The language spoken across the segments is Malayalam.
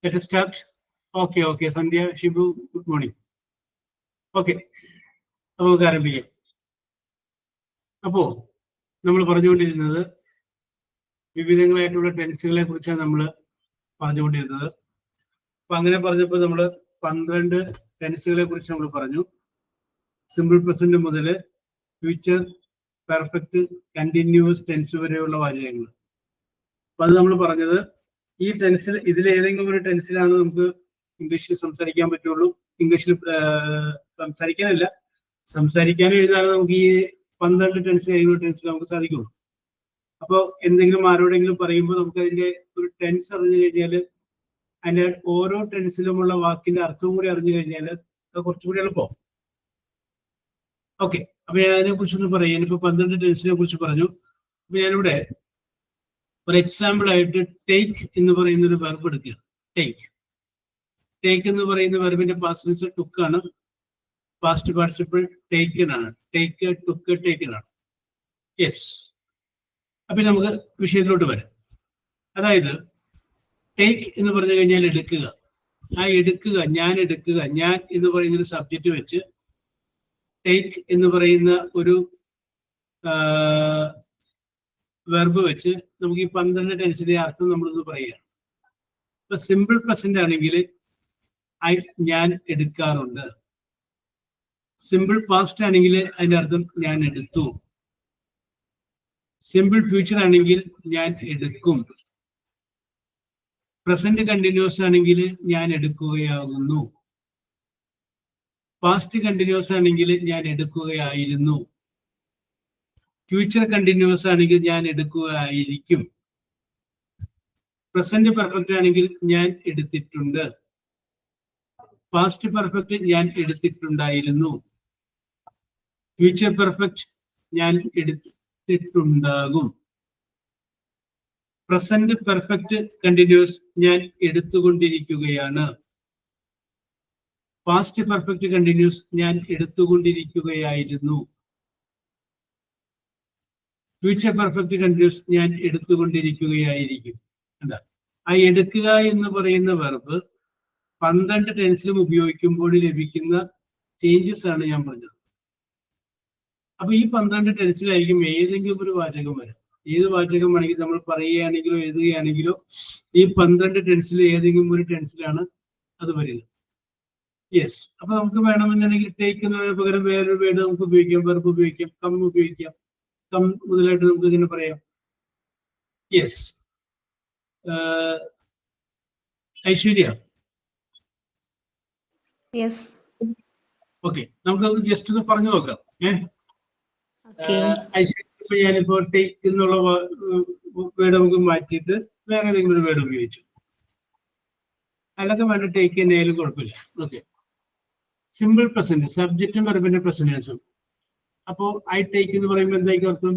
Let us start. Okay, okay. Sandhya, Shibu, good morning. Okay. നമുക്ക് ആരംഭിക്കാം. അപ്പോ നമ്മൾ പറഞ്ഞുകൊണ്ടിരുന്നത് വിവിധങ്ങളായിട്ടുള്ള ടെൻസുകളെ കുറിച്ചാണ് നമ്മൾ പറഞ്ഞുകൊണ്ടിരുന്നത്. അപ്പൊ അങ്ങനെ പറഞ്ഞപ്പോൾ നമ്മൾ 12 ടെൻസുകളെ കുറിച്ച് നമ്മൾ പറഞ്ഞു. സിമ്പിൾ പ്രസന്റ് മുതൽ ഫ്യൂച്ചർ പെർഫെക്റ്റ് കണ്ടിന്യൂസ് ടെൻസ് വരെയുള്ള വാചകങ്ങൾ. അപ്പൊ അത് നമ്മൾ പറഞ്ഞത് ഈ ടെൻസിൽ ഇതിലേതെങ്കിലും ഒരു ടെൻസിലാണ് നമുക്ക് ഇംഗ്ലീഷിൽ സംസാരിക്കാൻ പറ്റുള്ളൂ. ഇംഗ്ലീഷിൽ സംസാരിക്കാനല്ല, സംസാരിക്കാനും എഴുതാനും നമുക്ക് ഈ 12 ടെൻസ് ഏതെങ്കിലും ടെൻസിൽ നമുക്ക് സാധിക്കുള്ളൂ. അപ്പോൾ എന്തെങ്കിലും ആരോടെങ്കിലും പറയുമ്പോൾ നമുക്ക് അതിന്റെ ഒരു ടെൻസ് അറിഞ്ഞു കഴിഞ്ഞാൽ അതിന്റെ ഓരോ ടെൻസിലുമുള്ള വാക്കിന്റെ അർത്ഥവും കൂടി അറിഞ്ഞു കഴിഞ്ഞാൽ അത് കുറച്ചുകൂടി എളുപ്പം. ഓക്കെ, അപ്പൊ ഞാൻ അതിനെ കുറിച്ചൊന്ന് പറയാം. ഞാനിപ്പോ 12 ടെൻസിനെ കുറിച്ച് പറഞ്ഞു. അപ്പൊ ഞാനിവിടെ ഒരു എക്സാമ്പിൾ ആയിട്ട് ടേക്ക് എന്ന് പറയുന്ന ഒരു വെർബ് എടുക്കുക. ടേക്ക് എന്ന് പറയുന്ന വെർബിന്റെ പാസ്റ്റ് ടെൻസ് ടുക്ക് ആണ്. പാസ്റ്റ് പാർട്ടിസിപ്പിൾ ടേക്കൻ ആണ്. ടേക്ക്, ടുക്ക്, ടേക്കൻ ആണ്. യെസ്. അപ്പൊ നമുക്ക് വിഷയത്തിലോട്ട് വരാം. അതായത് ടേക്ക് എന്ന് പറഞ്ഞു കഴിഞ്ഞാൽ എടുക്കുക. ആ എടുക്കുക, ഞാൻ എടുക്കുക, ഞാൻ എന്ന് പറയുന്ന ഒരു സബ്ജക്റ്റ് വെച്ച് ടേക്ക് എന്ന് പറയുന്ന ഒരു വെർബ് വെച്ച് നമുക്ക് ഈ 12 ടെൻസിന്റെ അർത്ഥം നമ്മളൊന്ന് പറയുകയാണ്. ഇപ്പൊ സിമ്പിൾ പ്രസന്റ് ആണെങ്കിൽ ഞാൻ എടുക്കാറുണ്ട്. സിമ്പിൾ പാസ്റ്റ് ആണെങ്കിൽ അതിന്റെ അർത്ഥം ഞാൻ എടുത്തു. സിമ്പിൾ ഫ്യൂച്ചർ ആണെങ്കിൽ ഞാൻ എടുക്കും. പ്രസന്റ് കണ്ടിന്യൂസ് ആണെങ്കിൽ ഞാൻ എടുക്കുകയാകുന്നു. പാസ്റ്റ് കണ്ടിന്യൂസ് ആണെങ്കിൽ ഞാൻ എടുക്കുകയായിരുന്നു. ഫ്യൂച്ചർ കണ്ടിന്യൂസ് ആണെങ്കിൽ ഞാൻ എടുക്കുകയായിരിക്കും. പ്രസന്റ് പെർഫെക്റ്റ് ആണെങ്കിൽ ഞാൻ എടുത്തിട്ടുണ്ട്. പാസ്റ്റ് പെർഫെക്റ്റ് ഞാൻ എടുത്തിട്ടുണ്ടായിരുന്നു. ഫ്യൂച്ചർ പെർഫെക്റ്റ് ഞാൻ എടുത്തിട്ടുണ്ടാകും. പ്രസന്റ് പെർഫെക്റ്റ് കണ്ടിന്യൂസ് ഞാൻ എടുത്തുകൊണ്ടിരിക്കുകയാണ്. പാസ്റ്റ് പെർഫെക്റ്റ് കണ്ടിന്യൂസ് ഞാൻ എടുത്തുകൊണ്ടിരിക്കുകയായിരുന്നു. ഫ്യൂച്ചർ പെർഫെക്റ്റ് കണ്ടിന്യൂസ് ഞാൻ എടുത്തുകൊണ്ടിരിക്കുകയായിരിക്കും. എന്താ ആ എടുക്കുക എന്ന് പറയുന്ന വെർബ് 12 ടെൻസിലും ഉപയോഗിക്കുമ്പോൾ ലഭിക്കുന്ന ചേഞ്ചസ് ആണ് ഞാൻ പറഞ്ഞത്. അപ്പൊ ഈ 12 ടെൻസിലായിരിക്കും ഏതെങ്കിലും ഒരു വാചകം വരാം. ഏത് വാചകം ആണെങ്കിലും നമ്മൾ പറയുകയാണെങ്കിലോ എഴുതുകയാണെങ്കിലോ ഈ 12 ടെൻസിൽ ഏതെങ്കിലും ഒരു ടെൻസിലാണ് അത് വരിക. യെസ്. അപ്പൊ നമുക്ക് വേണമെന്നുണ്ടെങ്കിൽ ടേക്ക് എന്നതിന് പകരം വേറൊരു വേർഡ് നമുക്ക് ഉപയോഗിക്കാം. വെർബ് ഉപയോഗിക്കാം, കം ഉപയോഗിക്കാം. കം മുതലായിട്ട് നമുക്ക് ഇങ്ങനെ പറയാം. യെസ്. ഐശ്വര്യ. ഓക്കെ, നമുക്കത് ജസ്റ്റ് ഒന്ന് പറഞ്ഞു നോക്കാം. ഐശ്വര്യ, ഞാനിപ്പോ ടേക്ക് എന്നുള്ള വേർഡ് നമുക്ക് മാറ്റിയിട്ട് വേറെ ഏതെങ്കിലും ഒരു വേർഡ് ഉപയോഗിച്ചു. അതൊക്കെ വേണ്ട, ടേക്ക് തന്നെയായാലും കുഴപ്പമില്ല. ഓക്കെ. സിമ്പിൾ പ്രസന്റ്, സബ്ജക്റ്റും വെർബിന്റെ പ്രസന്റൻസും. അപ്പോ ഐ ടേക്ക് എന്ന് പറയുമ്പോൾ എന്തായിരിക്കും അർത്ഥം?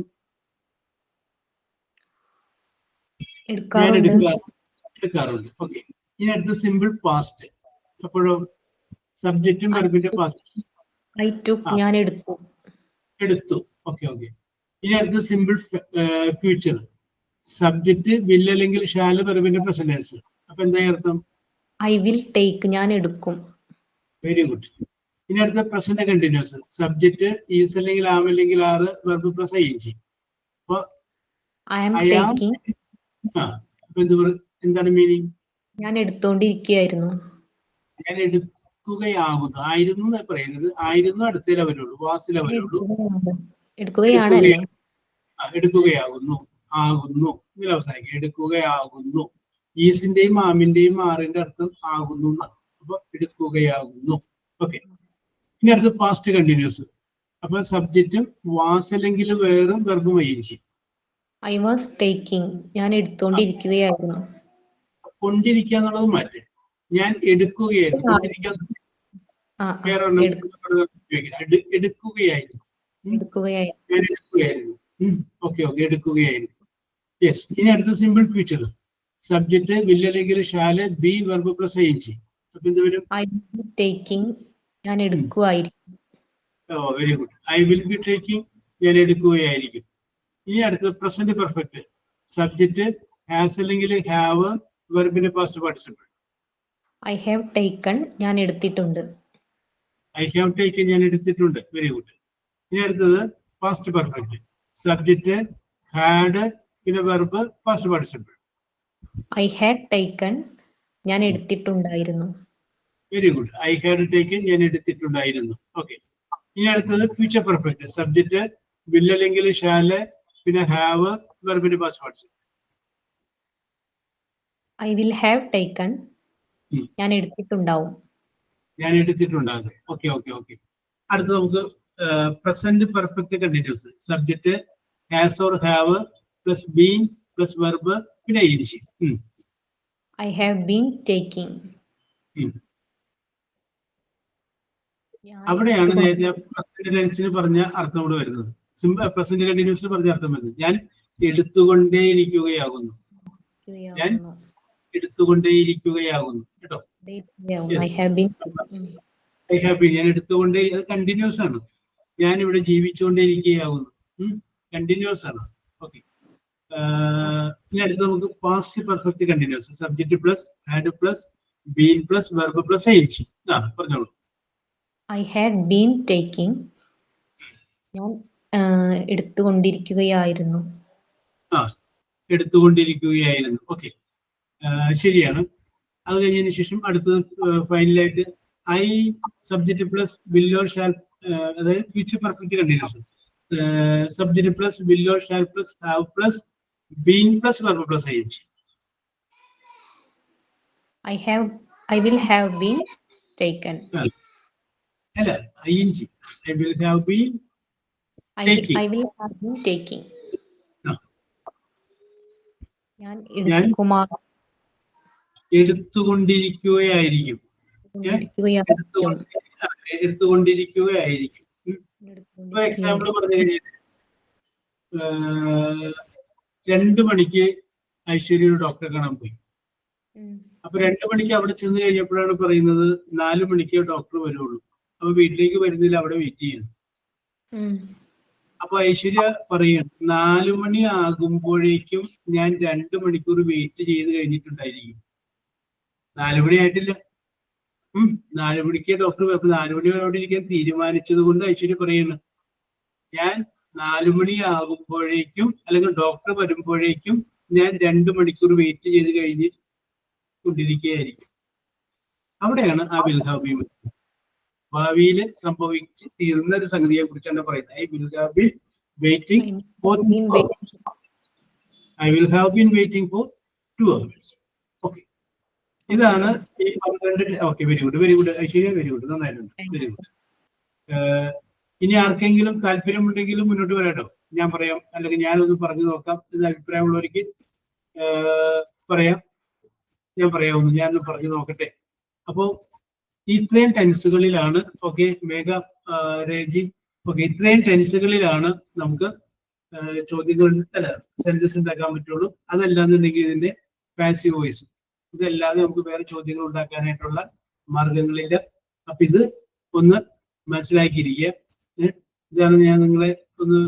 ഞാൻ എടുക്കാറുണ്ട്. ഓക്കെ. ഇനി അടുത്ത സിമ്പിൾ പാസ്റ്റ്. അപ്പോഴോ സബ്ജക്റ്റും വെർബിന്റെ പാസ്റ്റ് ഞാൻ എടുത്തു. Okay, okay. ഇനി അടുത്ത സിമ്പിൾ ഫ്യൂച്ചർ. സബ്ജക്റ്റ് വിൽ അല്ലെങ്കിൽ ഷാല് വെർബിന്റെ പ്രസന്റൻസ്. അപ്പൊ എന്തായി അർത്ഥം? ഐ വിൽ ടേക്ക്, ഞാൻ എടുക്കും. Very good. ഇനി അടുത്ത പ്രസന്റ് കണ്ടിന്യൂസ്. സബ്ജക്റ്റ് ഈസ് അല്ലെങ്കിൽ ആം അല്ലെങ്കിൽ ആറ്, verb plus I N G. അപ്പൊ എന്താണ് മീനിങ്? ഞാൻ എടുത്തോണ്ടിരിക്കുകയായിരുന്നു. ഞാൻ എടുക്കുകയാകുന്നു. ആയിരുന്നു എന്ന് പറയുന്നത്. ആയിരുന്നു അടുത്തേ വരുള്ളൂ, വാസിലെ വരുള്ളൂ. എടുക്കുകയാകുന്നു, ആകുന്നു ഇതിൽ അവസാനിക്കും. എടുക്കുകയാകുന്നു. ഈസിന്റെയും ആമിന്റെയും ആറിന്റെ അർത്ഥം ആകുന്നു എന്നാണ്. അപ്പൊ എടുക്കുകയാകുന്നു. ഓക്കെ. ഇനി അടുത്ത് പാസ്റ്റ് കണ്ടിന്യൂസ്. അപ്പൊ സബ്ജക്റ്റും വാസ് അല്ലെങ്കിൽ വേറും വെർബും ഐ ഐ വാസ് ടേക്കിംഗ്, ഞാൻ എടുത്തോണ്ടിരിക്കുകയായിരുന്നു. കൊണ്ടിരിക്കുക എന്നുള്ളത് മാറ്റി. ഞാൻ എടുക്കുകയായിരുന്നു. എടുക്കുകയായിരുന്നു. ഞാൻ എടുക്കുകയായിരുന്നു. Okay, okay. എടുക്കുകയായിരുന്നു. യെസ്. ഇനി അടുത്ത സിമ്പിൾ ഫ്യൂച്ചർ. സബ്ജക്റ്റ് വിൽ അല്ലെങ്കിൽ shall, be verb plus I N G. അപ്പൊ എന്ത് വരും? ഐ വിൽ ബി ടേക്കിംഗ്, ഞാൻ എടുക്കുകയായിരിക്കും. Very good. I will be taking, ഞാൻ എടുക്കുകയായിരിക്കും. ഇനി അടുത്തത് പ്രസന്റ് പെർഫെക്റ്റ്. സബ്ജക്റ്റ് ഹാസ് അല്ലെങ്കിൽ ഹാവ്, വെർബിന്റെ past participle. I have taken, ഞാൻ എടുത്തിട്ടുണ്ട്. I have taken, ഞാൻ എടുത്തിട്ടുണ്ട്. Very good. ഇനി അടുത്തത് പാസ്റ്റ് പെർഫെക്റ്റ്. സബ്ജക്റ്റ്, ഹാഡ്, പിന്നെ verb, past participle. I had taken, ഞാൻ എടുത്തിട്ടുണ്ടായിരുന്നു. Very good. I had taken, ഞാൻ എടുത്തിട്ടുണ്ടായിരുന്നു. ഓക്കെ. ഇനി അടുത്തത് ഫ്യൂച്ചർ പെർഫെക്റ്റ്. സബ്ജക്റ്റ് will അല്ലെങ്കിൽ shall, പിന്നെ have, വെർബിന്റെ past participle. I will have taken, ഞാൻ എടുത്തിട്ടുണ്ടാവും. ഞാൻ എടുത്തിട്ടുണ്ടാകും. Okay okay okay. അടുത്ത നമുക്ക് present perfect continuous. Subject has or have plus been plus verb പിന്നെ ing. I have been taking. അവിടെയാണ് നേരത്തെ പ്രസന്റ് ടെൻസിന് പറഞ്ഞ അർത്ഥം കൂടെ വരുന്നത്. പ്രസന്റ് കണ്ടിന്യൂസിന് പറഞ്ഞ അർത്ഥം വരുന്നത് ഞാൻ എടുത്തുകൊണ്ടേയിരിക്കുകയാകുന്നു. ഞാൻ എടുത്തുകൊണ്ടേയിരിക്കുകയാകുന്നു കേട്ടോ. I have been. ഞാൻ എടുത്തുകൊണ്ടേ, അത് കണ്ടിന്യൂസ് ആണ്. ഞാൻ ഇവിടെ ജീവിച്ചുകൊണ്ടേയിരിക്കുകയാകുന്നു. കണ്ടിന്യൂസ് ആണ്. ഓക്കെ. ഇനി അടുത്ത് നമുക്ക് past perfect continuous. Subject plus had plus been plus verb plus ing. പറഞ്ഞോളൂ. I had been taking, ഞാൻ എടുത്തുകൊണ്ടിരിക്കുകയായിരുന്നു. എടുത്തുകൊണ്ടിരിക്കുകയായിരുന്നു. ഓക്കെ, ശരിയാണ്. അത് കഴിഞ്ഞതിന് ശേഷം അടുത്തത് ഫൈനലായിട്ട് I subject plus will or shall, അതായത് future perfect continuous. Subject plus will or shall plus have plus been plus verb plus ing. I will have been taken. അല്ല, ing. I will have been taking. I will have been taking. ഞാൻ എടുത്തുകൊണ്ടിരിക്കുകയായിരിക്കും. എടുത്തുകൊണ്ടിരിക്കുകയായിരിക്കും. ഇപ്പൊ എക്സാമ്പിൾ പറഞ്ഞു കഴിഞ്ഞാൽ 2 മണിക്ക് ഐശ്വര്യ ഒരു ഡോക്ടറെ കാണാൻ പോയി. അപ്പൊ 2 മണിക്ക് അവിടെ ചെന്ന് കഴിഞ്ഞപ്പോഴാണ് പറയുന്നത് 4 മണിക്ക് ഡോക്ടർ വരുള്ളൂ. അപ്പൊ വീട്ടിലേക്ക് വരുന്നില്ല, അവിടെ വെയിറ്റ് ചെയ്യണം. അപ്പൊ ഐശ്വര്യ പറയാണ് 4 മണി ആകുമ്പോഴേക്കും ഞാൻ 2 മണിക്കൂർ വെയിറ്റ് ചെയ്ത് കഴിഞ്ഞിട്ടുണ്ടായിരിക്കും. 4 മണി ആയിട്ടില്ല. 4 മണിക്ക് ഡോക്ടർ 4 മണി അവിടെ ഇരിക്കാൻ തീരുമാനിച്ചത് കൊണ്ട് ഐശ്വര്യ പറയാണ് ഞാൻ 4 മണി ആകുമ്പോഴേക്കും അല്ലെങ്കിൽ ഡോക്ടർ വരുമ്പോഴേക്കും ഞാൻ 2 മണിക്കൂർ വെയിറ്റ് ചെയ്ത് കഴിഞ്ഞ് കൊണ്ടിരിക്കുകയായിരിക്കും. അവിടെയാണ് ആ വിൽ ഹാവ് ബീൻ ഭാവിയിൽ സംഭവിച്ച് തീർന്ന ഒരു സംഗതിയെ കുറിച്ചാണ് പറയുന്നത്. I will have been waiting for 2 hours. Okay, ഇതാണ് ഈ 12. Okay, very good, very good Aishwarya, very good, നന്നായിട്ടുണ്ട്, വെരി ഗുഡ്. ഇനി ആർക്കെങ്കിലും താല്പര്യമുണ്ടെങ്കിലും മുന്നോട്ട് വരാട്ടോ. ഞാൻ പറയാം, അല്ലെങ്കിൽ ഞാനൊന്ന് പറഞ്ഞു നോക്കാം. ഇത് അഭിപ്രായമുള്ളവർക്ക് പറയാം. ഞാൻ പറയാവുന്നു, ഞാനൊന്ന് പറഞ്ഞു നോക്കട്ടെ. അപ്പോ ഇത്രയും ടെൻസുകളിലാണ്, ഓക്കെ മേഘ, രേജി, ഓക്കെ, ഇത്രയും ടെൻസുകളിലാണ് നമുക്ക് ചോദ്യങ്ങൾ അല്ല സെന്റൻസ് ഉണ്ടാക്കാൻ പറ്റുള്ളൂ. അതല്ലാന്നുണ്ടെങ്കിൽ ഇതിന്റെ പാസീവ് വോയിസ്, ഇതല്ലാതെ നമുക്ക് വേറെ ചോദ്യങ്ങൾ ഉണ്ടാക്കാനായിട്ടുള്ള മാർഗങ്ങളില്ല. അപ്പൊ ഇത് ഒന്ന് മനസ്സിലാക്കിയിരിക്കുക. ഇതാണ് ഞാൻ നിങ്ങളെ ഒന്ന്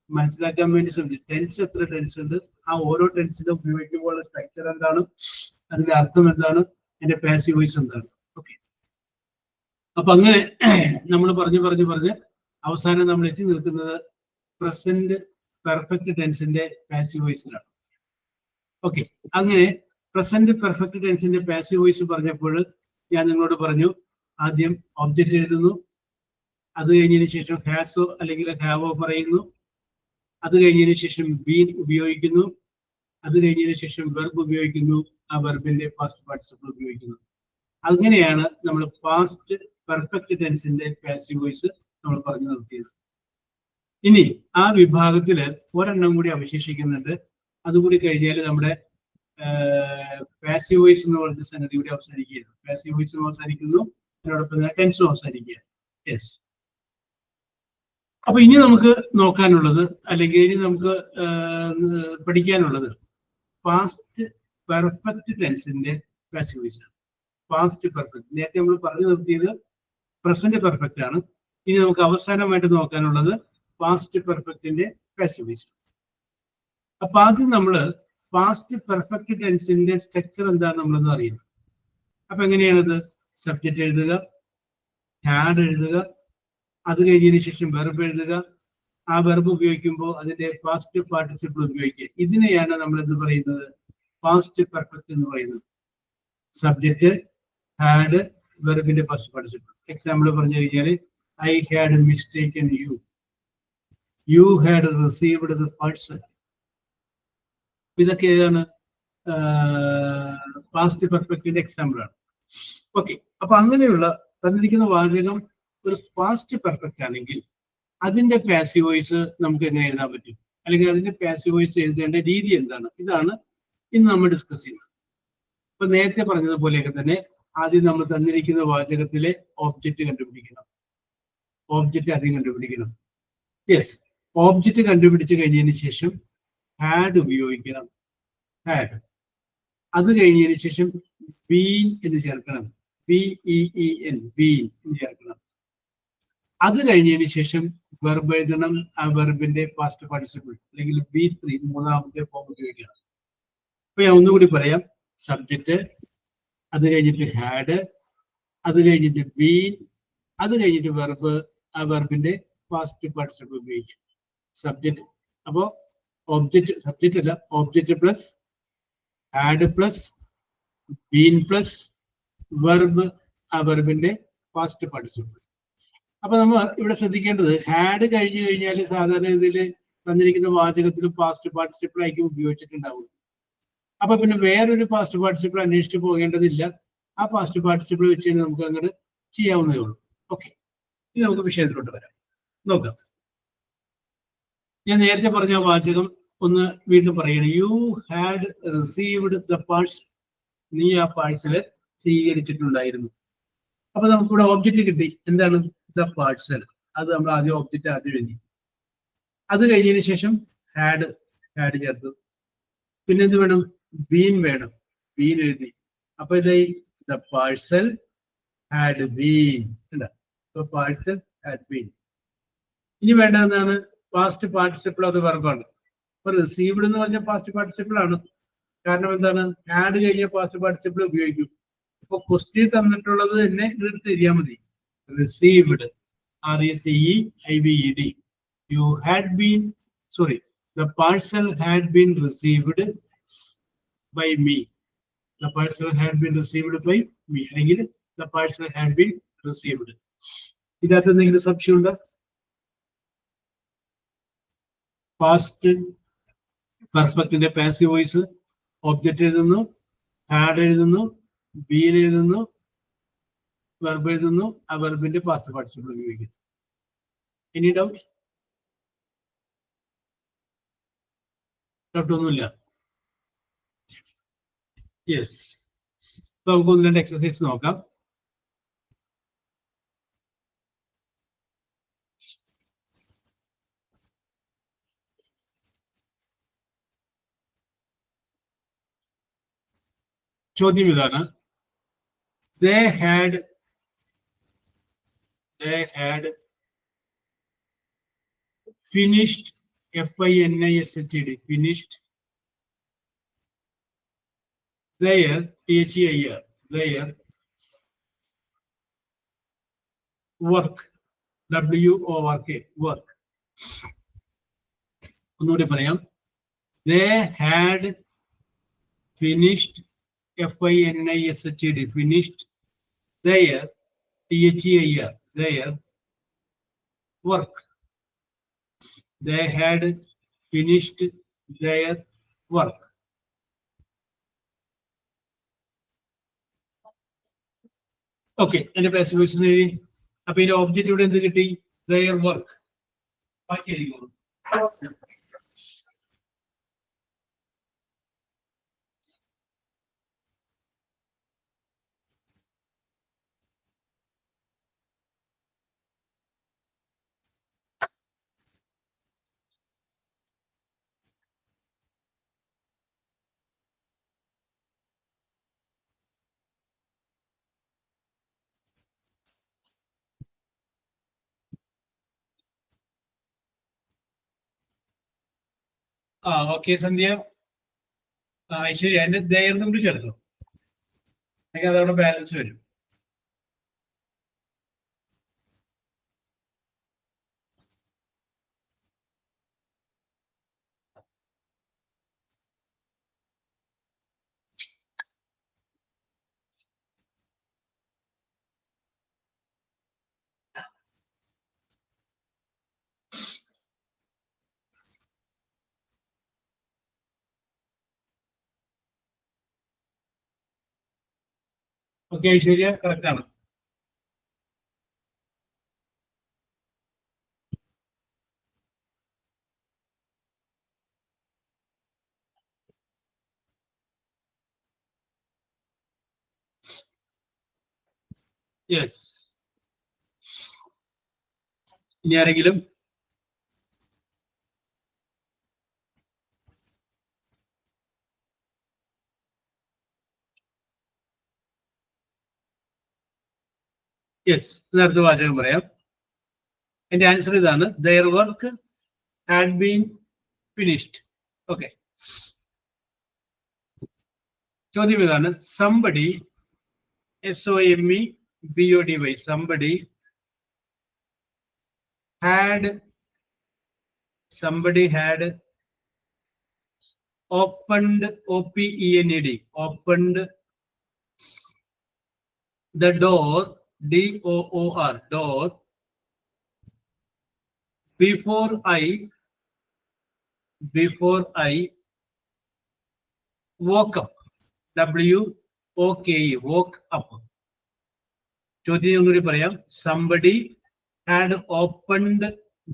മനസ്സിലാക്കാൻ വേണ്ടി ശ്രമിച്ചത്. ടെൻസ് എത്ര ടെൻസ് ഉണ്ട്, ആ ഓരോ ടെൻസിന്റെ ഉപയോഗിക്കുമ്പോഴുള്ള സ്ട്രക്ചർ എന്താണ്, അതിന്റെ അർത്ഥം എന്താണ്, അതിന്റെ പാസീവ് വോയിസ് എന്താണ്. ഓക്കെ, അപ്പൊ അങ്ങനെ നമ്മൾ പറഞ്ഞ് അവസാനം നമ്മൾ എത്തി നിൽക്കുന്നത് പ്രസന്റ് പെർഫെക്റ്റ് ടെൻസിന്റെ പാസീവ് വോയിസിലാണ്. ഓക്കെ, അങ്ങനെ പ്രസന്റ് പെർഫെക്റ്റ് ടെൻസിന്റെ പാസീവ് വോയിസ് പറഞ്ഞപ്പോൾ ഞാൻ നിങ്ങളോട് പറഞ്ഞു, ആദ്യം ഒബ്ജക്റ്റ് എഴുതുന്നു, അത് കഴിഞ്ഞതിന് ശേഷം ഹാസോ അല്ലെങ്കിൽ ഹാവോ പറയുന്നു, അത് കഴിഞ്ഞതിന് ശേഷം ബീൻ ഉപയോഗിക്കുന്നു, അത് കഴിഞ്ഞതിന് ശേഷം വെർബ് ഉപയോഗിക്കുന്നു, ആ വെർബിന്റെ പാസ്റ്റ് പാർട്ടിസിപ്പിൾ ഉപയോഗിക്കുന്നു. അങ്ങനെയാണ് നമ്മൾ പാസ്റ്റ് പെർഫെക്റ്റ് ടെൻസിന്റെ പാസീവ് വോയിസ് നമ്മൾ പറഞ്ഞു നിർത്തിയത്. ഇനി ആ വിഭാഗത്തില് ഒരെണ്ണം കൂടി അവശേഷിക്കുന്നുണ്ട്. അതുകൂടി കഴിഞ്ഞാൽ നമ്മുടെ പാസീവ് വോയിസ് എന്ന് പറയുന്ന സംഗതി കൂടി അവസാനിക്കുകയാണ്. പാസീവ് വോയിസും അവസാനിക്കുന്നു, അതിനോടൊപ്പം ടെൻസും അവസാനിക്കുകയാണ്. യെസ്. അപ്പൊ ഇനി നമുക്ക് നോക്കാനുള്ളത്, അല്ലെങ്കിൽ ഇനി നമുക്ക് പഠിക്കാനുള്ളത് പാസ്റ്റ് പെർഫെക്റ്റ് ടെൻസിന്റെ പാസീവ് വോയിസ് ആണ്. പാസ്റ്റ് പെർഫെക്റ്റ് നേരത്തെ നമ്മൾ പറഞ്ഞു നിർത്തിയത് പ്രസന്റ് പെർഫെക്റ്റ് ആണ്. ഇനി നമുക്ക് അവസാനമായിട്ട് നോക്കാനുള്ളത് പാസ്റ്റ് പെർഫെക്റ്റിന്റെ പാസീവ് വോയിസ്. അപ്പൊ ആദ്യം നമ്മള് പാസ്റ്റ് പെർഫെക്റ്റ് ടെൻസിന്റെ സ്ട്രക്ചർ എന്താണ് നമ്മളെന്ന് അറിയുന്നത്. അപ്പൊ എങ്ങനെയാണത്? സബ്ജക്റ്റ് എഴുതുക, ഹാഡ് എഴുതുക, അത് കഴിഞ്ഞതിന് ശേഷം വെർബ് എഴുതുക, ആ വെർബ് ഉപയോഗിക്കുമ്പോൾ അതിന്റെ പാസ്റ്റ് പാർട്ടിസിപ്പിൾ ഉപയോഗിക്കുക. ഇതിനെയാണ് നമ്മൾ എന്ത് പറയുന്നത്? പാസ്റ്റ് പെർഫെക്റ്റ് എന്ന് പറയുന്നത്. സബ്ജക്റ്റ്, ഹാഡ്, വെർബിന്റെ പാസ്റ്റ് പാർട്ടിസിപ്പിൾ. എക്സാമ്പിൾ പറഞ്ഞു കഴിഞ്ഞാൽ I had mistaken you, you had received the parcel. ഇതൊക്കെ ഏതാണ്? പാസ്റ്റ് പെർഫെക്റ്റിന്റെ എക്സാമ്പിൾ ആണ്. ഓക്കെ, അപ്പൊ അങ്ങനെയുള്ള തന്നിരിക്കുന്ന വാചകം ഒരു പാസ്റ്റ് പെർഫെക്റ്റ് ആണെങ്കിൽ അതിന്റെ പാസീവ് വോയിസ് നമുക്ക് എങ്ങനെ എഴുതാൻ പറ്റും, അല്ലെങ്കിൽ അതിന്റെ പാസീവ് വോയിസ് എഴുതേണ്ട രീതി എന്താണ്? ഇതാണ് ഇന്ന് നമ്മൾ ഡിസ്കസ് ചെയ്യുന്നത്. ഇപ്പൊ നേരത്തെ പറഞ്ഞതുപോലെയൊക്കെ തന്നെ ആദ്യം നമ്മൾ തന്നിരിക്കുന്ന വാചകത്തിലെ ഓബ്ജക്റ്റ് കണ്ടുപിടിക്കണം. ഓബ്ജക്റ്റ് ആദ്യം കണ്ടുപിടിക്കണം. യെസ്, ഓബ്ജക്റ്റ് കണ്ടുപിടിച്ച് കഴിഞ്ഞതിന് ശേഷം ഹാഡ് ഉപയോഗിക്കണം. ഹാഡ്. അത് കഴിഞ്ഞതിന് ശേഷം ബീൻ എന്ന് ചേർക്കണം. BEEN, ബീൻ എന്ന് ചേർക്കണം. അത് കഴിഞ്ഞതിന് ശേഷം വെർബ് എഴുതണം. ആ വെർബിന്റെ പാസ്റ്റ് പാർട്ടിസിപ്പിൾ അല്ലെങ്കിൽ B3 മൂന്നാമത്തെ ഫോം ഉപയോഗിക്കണം. അപ്പൊ ഞാൻ ഒന്നുകൂടി പറയാം. സബ്ജക്റ്റ്, അത് കഴിഞ്ഞിട്ട് ഹാഡ്, അത് കഴിഞ്ഞിട്ട് ബീൻ, അത് കഴിഞ്ഞിട്ട് വെർബ്, ആ വെർബിന്റെ പാസ്റ്റ് പാർട്ടിസിപ്പിൾ ഉപയോഗിക്കും. സബ്ജക്റ്റ്, അപ്പോ ഓബ്ജക്റ്റ്, സബ്ജക്റ്റ് അല്ല, object plus had plus been plus verb, ആ വെർബിന്റെ പാസ്റ്റ് പാർട്ടിസിപ്പിൾ. അപ്പൊ നമ്മൾ ഇവിടെ ശ്രദ്ധിക്കേണ്ടത് ഹാഡ് കഴിഞ്ഞു കഴിഞ്ഞാൽ സാധാരണ ഇതിൽ തന്നിരിക്കുന്ന വാചകത്തിൽ പാസ്റ്റ് പാർട്ടിസിപ്പിൾ ആയിരിക്കും ഉപയോഗിച്ചിട്ടുണ്ടാവുക. അപ്പൊ പിന്നെ വേറൊരു പാസ്റ്റ് പാർട്ടിസിപ്പിൾ അന്വേഷിച്ച് പോകേണ്ടതില്ല. ആ പാസ്റ്റ് പാർട്ടിസിപ്പിൾ വെച്ച് നമുക്ക് അങ്ങോട്ട് ചെയ്യാവുന്നതേ ഉള്ളൂ. ഓക്കെ, ഇനി നമുക്ക് വിഷയത്തിലോട്ട് വരാം. നോക്കാം. ഞാൻ നേരത്തെ പറഞ്ഞ വാചകം ഒന്ന് വീണ്ടും പറയണം. U had received the parcel. നീ ആ പാഴ്സല് സ്വീകരിച്ചിട്ടുണ്ടായിരുന്നു. അപ്പൊ നമുക്കിവിടെ ഓബ്ജക്റ്റ് കിട്ടി. എന്താണ്? The parcel. അത് നമ്മൾ ആദ്യം ഓബ്ജക്റ്റ് ആദ്യം എഴുതി. അത് കഴിഞ്ഞതിന് ശേഷം ഹാഡ് ചേർത്തു. പിന്നെ എന്ത് വേണം? ബീൻ വേണം. ബീൻ എഴുതി. അപ്പൊ ഇതായി the parcel had been. Parcel had been. ഇനി വേണ്ടതെന്നാണ്? Past participle. അത് വെർബാണ്. അപ്പൊ റിസീവ്ഡ് എന്ന് പറഞ്ഞ പാസ്റ്റ് പാർട്ടിസിപ്പിൾ ആണ്. കാരണം എന്താണ്? ഹാഡ് കഴിഞ്ഞ പാസ്റ്റ് പാർട്ടിസിപ്പിൾ ഉപയോഗിക്കും. അപ്പൊ ക്വസ്റ്റ്യൻ തന്നിട്ടുള്ളത് തന്നെ എടുത്ത് എഴുതിയാൽ മതി. Received, RECEIVED. You had been, sorry, the parcel had been received by me. The parcel had been received by me, അല്ലെങ്കിൽ the parcel had been received. ഇതിനകത്ത് എന്തെങ്കിലും സംശയം ഉണ്ടോ? പാസ്റ്റ് പെർഫെക്റ്റിന്റെ പാസീവ് വോയിസ് ഒബ്ജക്റ്റ് എഴുതുന്നു, ഹാഡ് എഴുതുന്നു, ബീൻ എഴുതുന്നു, വെർബ് എഴുതുന്നു, ആ വെർബിന്റെ പാസ്റ്റ് പാർട്ടിസിപ്പിൾ ഉപയോഗിക്കുന്നു. Any doubt? ഡൗട്ട് ഒന്നുമില്ല. യെസ്, നമുക്ക് ഒന്ന് രണ്ട് എക്സസൈസ് നോക്കാം. ചോദ്യം ഇതാണ്. They had finished, FINISHED, finished their, THEIR, their work, WORK, work. ഒന്നുകൂടി പറയാം. They had finished, FINISHED, finished their, THEIR, their work. They had finished their work. Okay, എന്റെ പാസീവ് വോയിസ് എഴുതി. അപ്പൊ ഇതിന്റെ ഓബ്ജക്റ്റ് ഇവിടെ എന്ത് കിട്ടി? their work. ബാക്കി എഴുതിക്കോളൂ. ഓക്കെ സന്ധ്യ. ശരി, അതിന്റെ ദയർന്നും കൂടി ചേർത്തോ. അതവിടെ ബാലൻസ് വരും. ഓക്കെ ഐശ്വര്യ, കറക്റ്റ് ആണ്. യെസ്. ഇനി ആരെങ്കിലും? യെസ്, നേരത്തെ വാചകം പറയാം. എന്റെ ആൻസർ ഇതാണ്. Their work had been finished. Okay, ചോദ്യം ഇതാണ്. Somebody, SOMEBODY, somebody had opened, OPENED, opened the door, DOOR, door, before I woke up, WOKE, woke up. ചോദ്യം ഒന്നുകൂടി പറയാം. Somebody had opened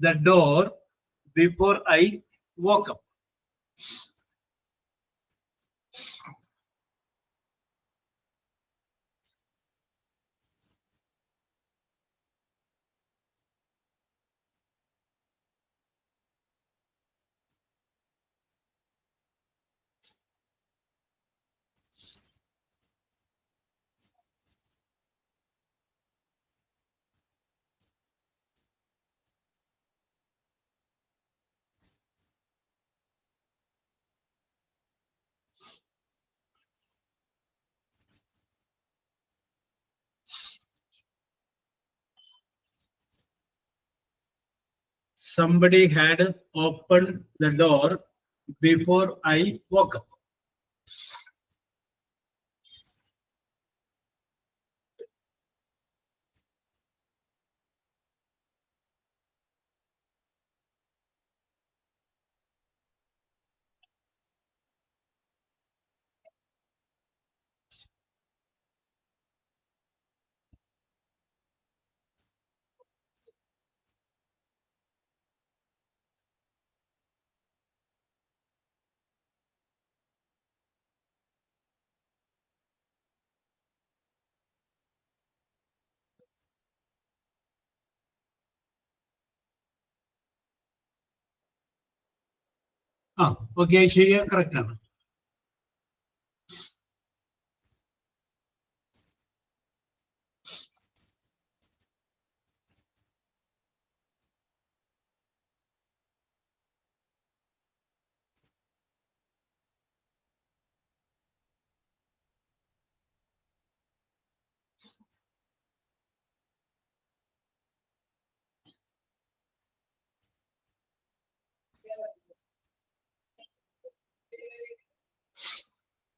the door before I woke up. Somebody had opened the door before I woke up. Okay Aishwarya, correct ആണ്.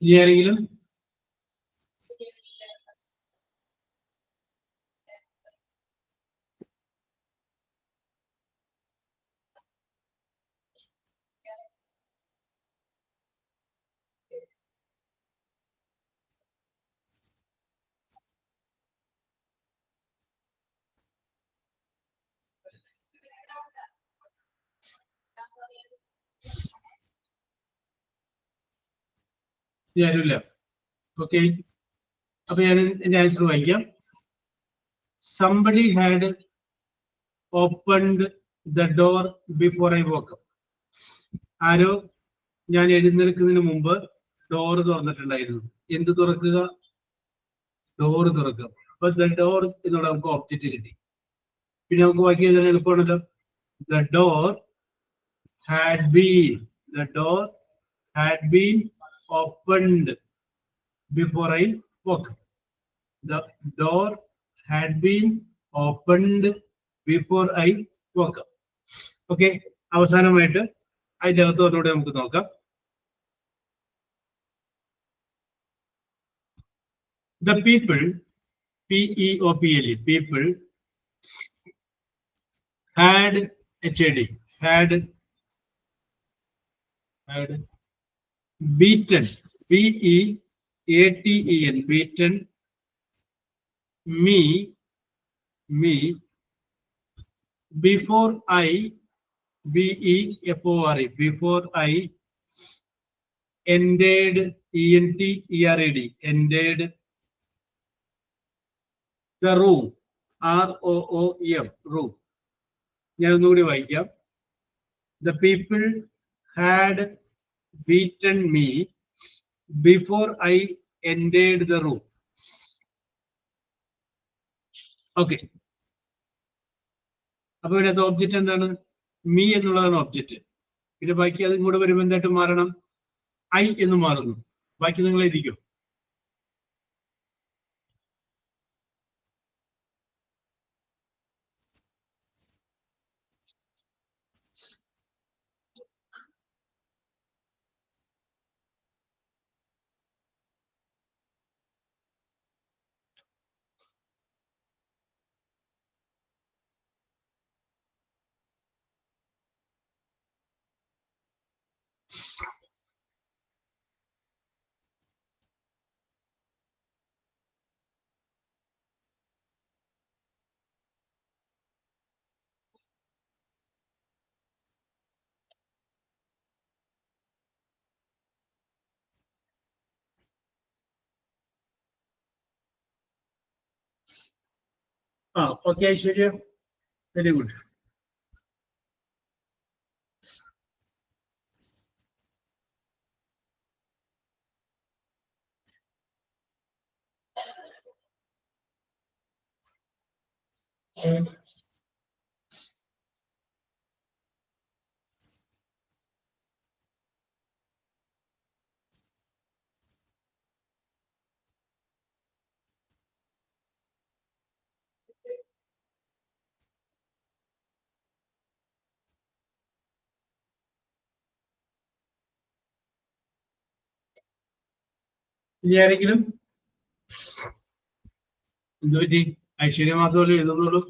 ഇനി ആരെങ്കിലും? ആരുമില്ല. ഓക്കെ, അപ്പൊ ഞാൻ എന്റെ ആൻസർ വായിക്കാം. Somebody had opened the door before I woke up. ആരോ ഞാൻ എഴുന്നേൽക്കുന്നതിന് മുമ്പ് ഡോറ് തുറന്നിട്ടുണ്ടായിരുന്നു. എന്ത് തുറക്കുക? ഡോറ് തുറക്കുക. അപ്പൊ ദ ഡോർ എന്നുള്ള നമുക്ക് ഓബ്ജക്റ്റ് കിട്ടി. പിന്നെ നമുക്ക് ബാക്കി എഴുതാൻ എളുപ്പമാണല്ലോ. The door had been opened before I woke up. The door had been opened before I woke up. Okay, അവസാനമായിട്ട് അതിന്റെ അകത്തോടുകൂടെ നമുക്ക് നോക്കാം. The people, P-E-O-P-L-E, people had HAD, had beaten, B-E-A-T-E-N, beaten me before I, B-E-F-O-R-E, before I entered, E-N-T-E-R-A-D, entered the room, R-O-O-M, room. ഞാൻ ഒന്നുകൂടി വായിക്കാം. The people had beaten me before I entered the room. Okay. അപ്പൊ ഇതിനകത്ത് ഒബ്ജക്റ്റ് എന്താണ്? മീ എന്നുള്ളതാണ് ഒബ്ജക്റ്റ്. പിന്നെ ബാക്കി അതും കൂടെ വരുമ്പോൾ എന്തായിട്ട് മാറണം? ഐ എന്ന് മാറുന്നു. ബാക്കി നിങ്ങൾ എഴുതിക്കോ. Okay Aishwarya, very good. ഇനി ആരെങ്കിലും? എന്തുപറ്റി? ഐശ്വര്യ മാത്രമല്ലേ എഴുതുന്നുള്ളൂ?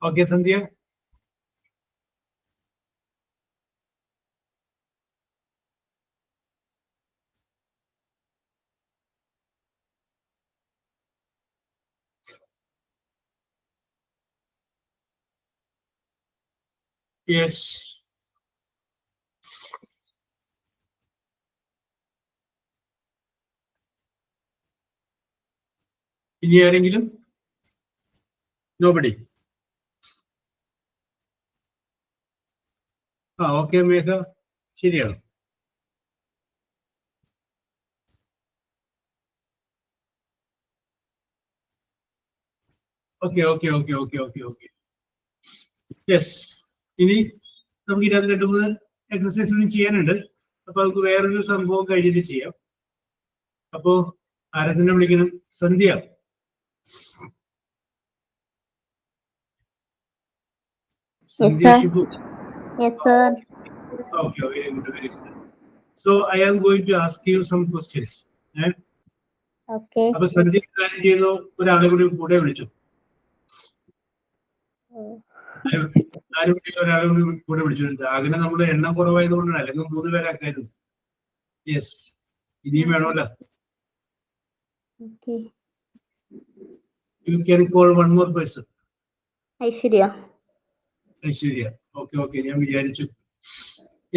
ഓക്കെ സന്ധ്യ. യെസ്. ഇനി ആരെങ്കിലും? നോബഡി. ഓക്കെ മേഘ, ശരിയാണ്. Okay okay okay okay okay okay yes. ഇനി നമുക്ക് 22 എക്സസൈസുകളും ചെയ്യാനുണ്ട്. അപ്പൊ നമുക്ക് വേറൊരു സംഭവം കഴിഞ്ഞിട്ട് ചെയ്യാം. അപ്പോ ആരെ തന്നെ വിളിക്കണം? സന്ധ്യ. സന്ധ്യ Shibu. Yes, sir. Okay, very good, very good. So I am going to ask you some questions. Okay. അപ്പൊ സന്ധ്യ കാര്യം ചെയ്തോ, ഒരാളെ കൂടെ വിളിച്ചു. ഒരാളെ കൂടെ വിളിച്ചിട്ടുണ്ട്. അങ്ങനെ നമ്മുടെ എണ്ണം കുറവായതുകൊണ്ടാണ്, അല്ലെങ്കിൽ 3 പേരാക്കായിരുന്നു. യെസ്. ഇനിയും വേണമല്ലോ. You can call one more person. Aishwarya. Aishwarya. Okay okay, ഞാൻ വിചാരിച്ചു.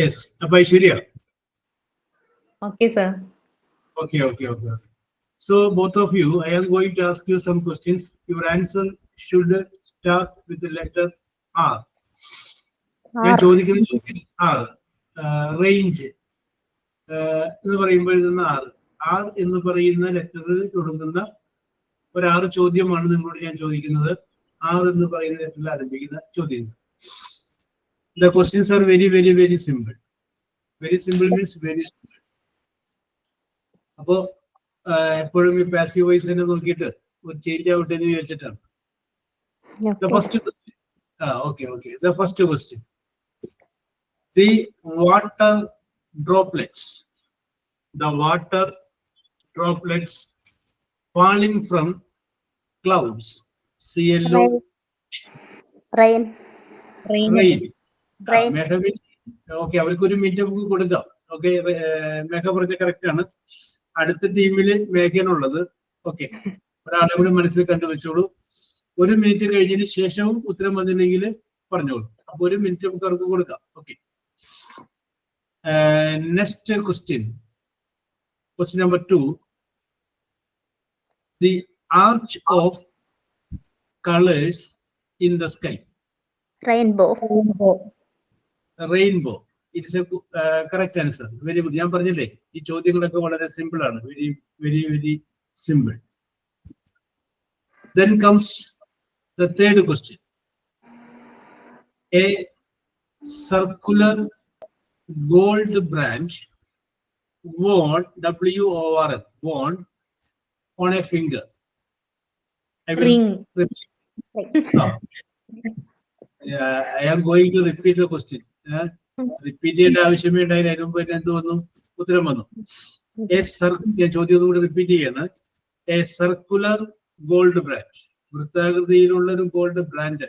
യെസ്. അപ്പൊ Aishwarya. Okay, sir. Okay, okay, okay. So both of you, I am going to ask you some questions. Your answer should start with the letter R. ഞാൻ ചോദിക്കുന്ന ചോദ്യം R. റേഞ്ച് എന്ന് പറയുമ്പോൾ R എന്ന് പറയുന്ന ലെറ്ററിൽ തുടങ്ങുന്ന ഒരു 6 ചോദ്യമാണ് നിങ്ങളോട് ഞാൻ ചോദിക്കുന്നത്. 6 എന്ന് പറയുന്ന ലെറ്ററിൽ ആരംഭിക്കുന്ന ചോദ്യങ്ങൾ. The questions are very, very, very simple. Very simple means very simple. അപ്പോ എപ്പോഴും ഈ പാസീവ് വോയിസ് തന്നെ നോക്കിയിട്ട് ഒരു ചേഞ്ച് ആവട്ടെ എന്ന് വിചാരിച്ചിട്ടാണ്. The first question. Okay. The first question. The water droplets. The water droplets falling from clouds. CLO. Rain. Okay, അവർക്ക് ഒരു മിനിറ്റ് നമുക്ക് കൊടുക്കാം. ഓക്കെ, മേഘ പറഞ്ഞ കറക്റ്റ് ആണ്. അടുത്ത ടീമില് മേഘയാണുള്ളത്. ഓക്കെ, ഒരാളെ കൂടി മനസ്സിൽ കണ്ടുവെച്ചോളൂ. 1 മിനിറ്റ് കഴിഞ്ഞതിന് ശേഷവും ഉത്തരം വന്നില്ലെങ്കിൽ പറഞ്ഞോളൂ. അപ്പൊ 1 മിനിറ്റ് നമുക്ക് അവർക്ക് കൊടുക്കാം. Okay, next question. Question number 2. The arch of colors in the sky. Rainbow. It is a correct answer. Very good. ഞാൻ പറഞ്ഞില്ലേ, ഈ ചോദ്യങ്ങളൊക്കെ വളരെ സിമ്പിൾ ആണ്. Very, very, very simple. Then comes the third question. A circular gold branch worn, WORN, worn on a finger. Ring. I am going to repeat the question. Repeat ചെയ്യേണ്ട ആവശ്യമേ ഉണ്ടായില്ല. അതിന് മുമ്പ് തന്നെ എന്ത് വന്നു? ഉത്തരം വന്നു. ചോദ്യം കൂടി റിപ്പീറ്റ് ചെയ്യാണ്. എ സർക്കുലർ ഗോൾഡ് ബ്രാൻഡ്, വൃത്താകൃതിയിലുള്ള ഒരു gold brand,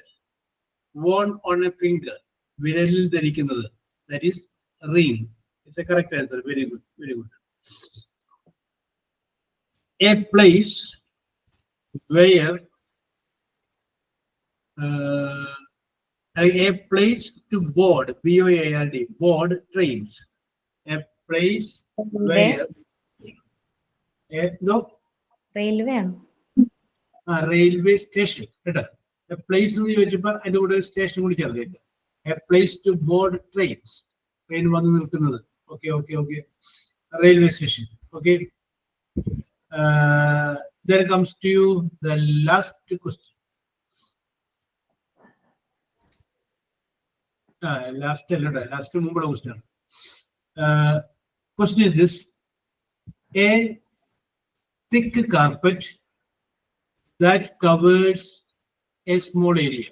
worn on a finger, വിരലിൽ ധരിക്കുന്നത്. That is ring. It's a correct answer. Very good. Very good. A place where a place to board, BOARD, board trains. A place where no Railway ആണ്. railway station. A place എന്ന് ചോദിച്ചപ്പോൾ അതിന്റെ കൂടെ ഒരു സ്റ്റേഷൻ കൂടി ചേർത്തേക്ക്. A place to board trains. Train വന്ന് നിൽക്കുന്നത്. Okay. Railway station. Okay. There comes to you the last question. Last മുമ്പുള്ള question. Question is this: a thick carpet that covers a small area.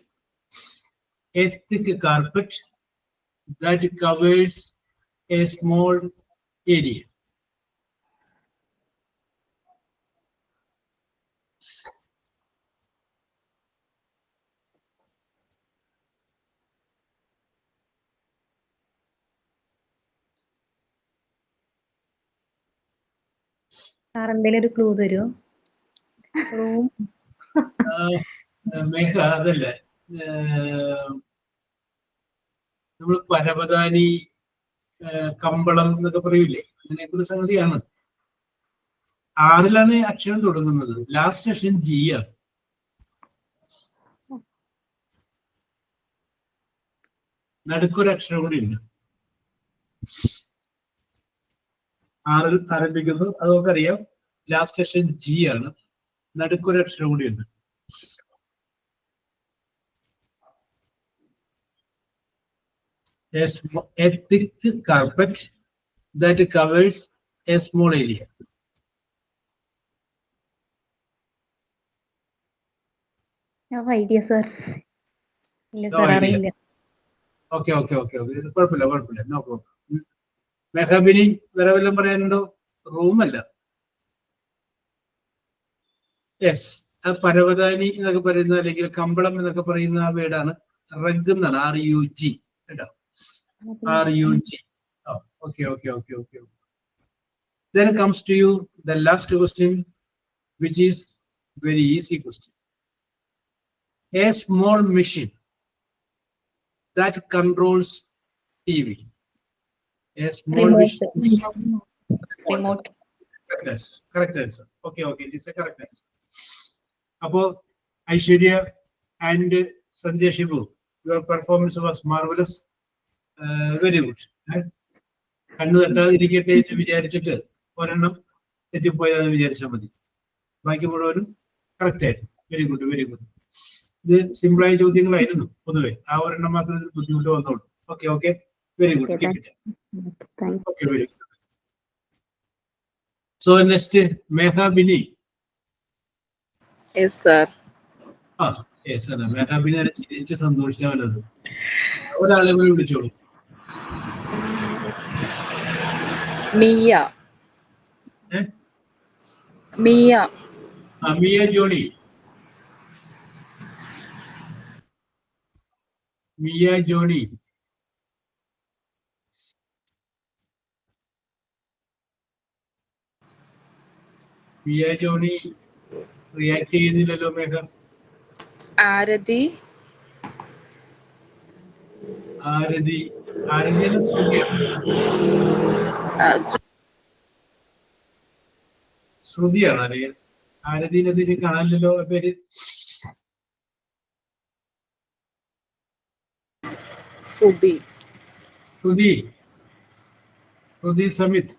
A thick carpet that covers a small area. Sir എന്തെങ്കിലും ഒരു ക്ലൂ തരുമോ? റൂം. മേഘ അതല്ല, നമ്മൾ പരവതാനി, കമ്പളം എന്നൊക്കെ പറയൂലേ, അങ്ങനെയൊക്കെ സംഗതിയാണ്. 6ലാണ് അക്ഷരം തുടങ്ങുന്നത്. ലാസ്റ്റ് അക്ഷരം G ആണ്. നടുക്കൊരു അക്ഷരം കൂടി ഉണ്ട്. 6ൽ ആരംഭിക്കുന്നു, അത് നമുക്കറിയാം. ലാസ്റ്റ് അക്ഷരം G ആണ്. നടുക്കൊരു അക്ഷരം കൂടി ഉണ്ട്. A thick carpet that covers a small area. No idea, sir. ഇല്ല No സാർ, idea. അറിയില്ല. Okay. കുഴപ്പമില്ല. No problem. മേഘാബിനി വേറെ വല്ലതും പറയാനുണ്ടോ? റൂമല്ല. യെസ്, പരവതാനി എന്നൊക്കെ പറയുന്ന, അല്ലെങ്കിൽ കമ്പളം എന്നൊക്കെ പറയുന്ന ആ വേർഡാണ് റഗ് എന്നാണ്. RUG കേട്ടോ. RUG. Okay. Then comes to you the last question, which is very easy question. A small machine that controls TV. A small machine. Remote. Correct answer. Okay. It is a correct answer. Apo Aishwarya and Sanjay Shibu, your performance was marvelous. Very good. കണ്ണു തട്ടാതിരിക്കട്ടെ എന്ന് വിചാരിച്ചിട്ട് ഒരെണ്ണം തെറ്റിപ്പോയതെന്ന് വിചാരിച്ചാൽ മതി. ബാക്കി മുഴുവനും കറക്റ്റ് ആയിരുന്നു. Very good, very good. ഇത് സിമ്പിളായ ചോദ്യങ്ങളായിരുന്നു പൊതുവെ. ആ ഒരെണ്ണം മാത്രം ബുദ്ധിമുട്ട് വന്നോളൂ. Okay okay, very good. Okay, very good. So next Meghabini. Yes, sir. ആ യെസ് അല്ല, മേഘാബിനി ചിരിച്ച് സന്തോഷിച്ചാവല്ലത്. ഒരാളെ കൂടി വിളിച്ചോളൂ. Mia. Eh? Mia. Mia Johny. Mia Johny. Mia Johny react ചെയ്യുന്നില്ലല്ലോ മേഘ. Arathi. ആരതി. ആരതിയാണ് ശ്രുതിയാണ്. ശ്രുതിയാണ് അറിയാം. ആരതിനെതിരെ കാണാനില്ലല്ലോ പേര്. Subi. ശ്രുതി. ശ്രുതി സമിത്.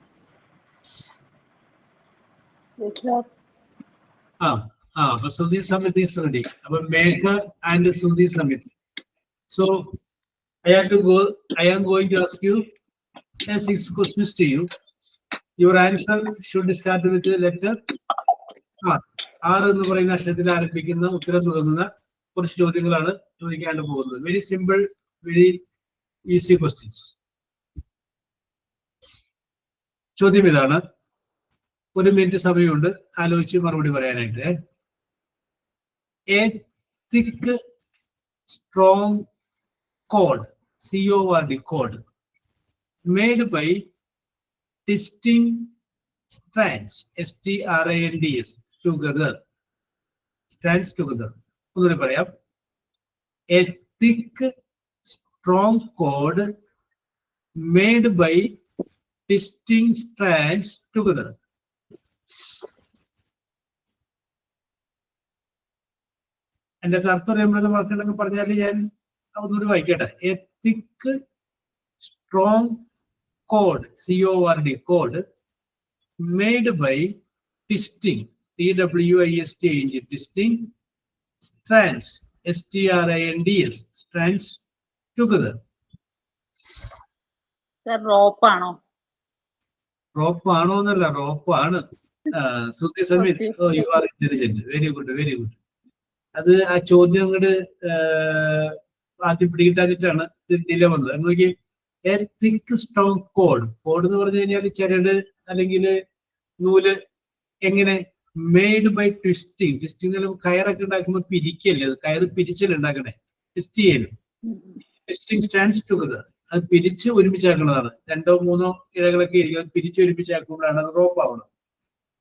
അപ്പൊ ശ്രുതി സമിത് ഈസ് റെഡി. അപ്പൊ Megha and Shruthi Samith. So I am going to ask you 6 questions to you. Your answer should start with the letter R. R എന്ന് പറയുന്ന അക്ഷരത്തിൽ ആരംഭിക്കുന്ന ഉത്തരം തുടങ്ങുന്ന കുറച്ച് ചോദ്യങ്ങളാണ് ചോദിക്കാണ്ട് പോകുന്നത്. Very simple, very easy questions. ചോദ്യം ഇതാണ്. 1 മിനിറ്റ് സമയമുണ്ട് ആലോചിച്ച് മറുപടി പറയാനായിട്ട്. A thick strong cord, CORD code, made by twisting strands, STRANDS, together. Strands together. ഒന്നുകൂടി പറയാം. A thick strong cord made by twisting strands together. എന്റെ അർത്ഥം നമ്മളത് വാക്കുകളൊക്കെ പറഞ്ഞാൽ ഞാൻ ഒന്നുകൂടി വായിക്കട്ടെ. A thick strong cord, CORD cord, made by twisting, TWISTING, twisting strands, STRANDS, strands together. റോപ്പാണോ? റോപ്പാണോ എന്നല്ല, റോപ്പാണ്. Shruthi Samith, you are intelligent. Very good, very good. അത് ആ ചോദ്യം അങ്ങോട്ട് ആദ്യം പിടികിട്ടാതിട്ടാണ് ഡിലേ വന്നത്. നോക്കി, a thick strong cord. Cord എന്ന് പറഞ്ഞു കഴിഞ്ഞാൽ ചരട് അല്ലെങ്കിൽ നൂല്. എങ്ങനെ? Made by twisting. ട്വിസ്റ്റിംഗ് കയറൊക്കെ ഉണ്ടാക്കുമ്പോൾ പിരിക്കല്ലേ, അത് കയറ് പിരിച്ചലുണ്ടാക്കണേ, ട്വിസ്റ്റ് ചെയ്യല്. ട്വിസ്റ്റിംഗ് സ്റ്റാൻഡ്സ് ടുഗദർ, അത് പിരിച്ച് ഒരുമിച്ചാക്കുന്നതാണ്. 2 or 3 ഇഴകളൊക്കെ ഇരിക്കും, അത് പിരിച്ച് ഒരുമിച്ചാക്കുമ്പോഴാണ് അത് റോപ്പ് ആവുന്നത്.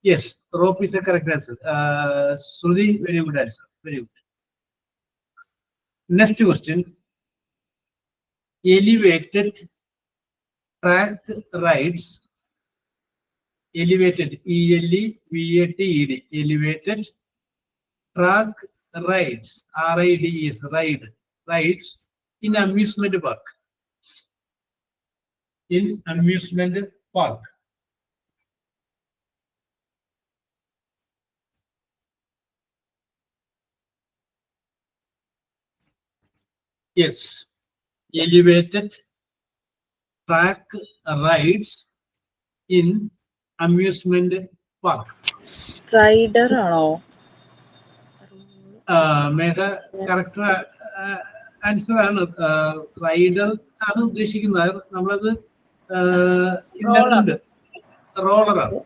Yes, rope is a correct answer. Shruti, very good answer, very good. Next question. Elevated track rides. Elevated, ELEVATED, elevated track rides, RIDES, rides in amusement park. In amusement park. Yes, elevated track rides in amusement park. Rider ആണോ? മേഘ കറക്റ്റ് ആൻസർ ആണ്. റൈഡർ ആണ് ഉദ്ദേശിക്കുന്നത്. നമ്മളത് ഇന്നുണ്ട്, റോളറാണ്.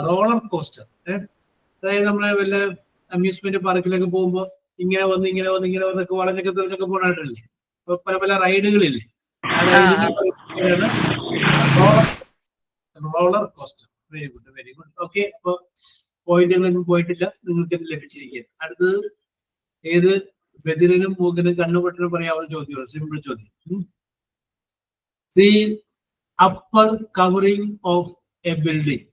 Roller coaster. അതായത് നമ്മളെ വല്ല അമ്യൂസ്മെന്റ് പാർക്കിലൊക്കെ പോകുമ്പോ ഇങ്ങനെ വന്നൊക്കെ വളഞ്ഞൊക്കെ തിരിഞ്ഞൊക്കെ പോകാനായിട്ടല്ലേ, അപ്പൊ പല റൈഡുകളില്ലേ, ആ റൈഡിന് roller coaster. Very good, very good. Okay, അപ്പൊ പോയിന്റുകളൊന്നും പോയിട്ടില്ല, നിങ്ങൾക്ക് ലഭിച്ചിരിക്കുക. അടുത്തത് ഏത് ബദിരനും മൂക്കിനും കണ്ണുപൊട്ടിനും പറയാവുന്ന ചോദ്യമാണ്, സിമ്പിൾ ചോദ്യം. The upper covering of A building.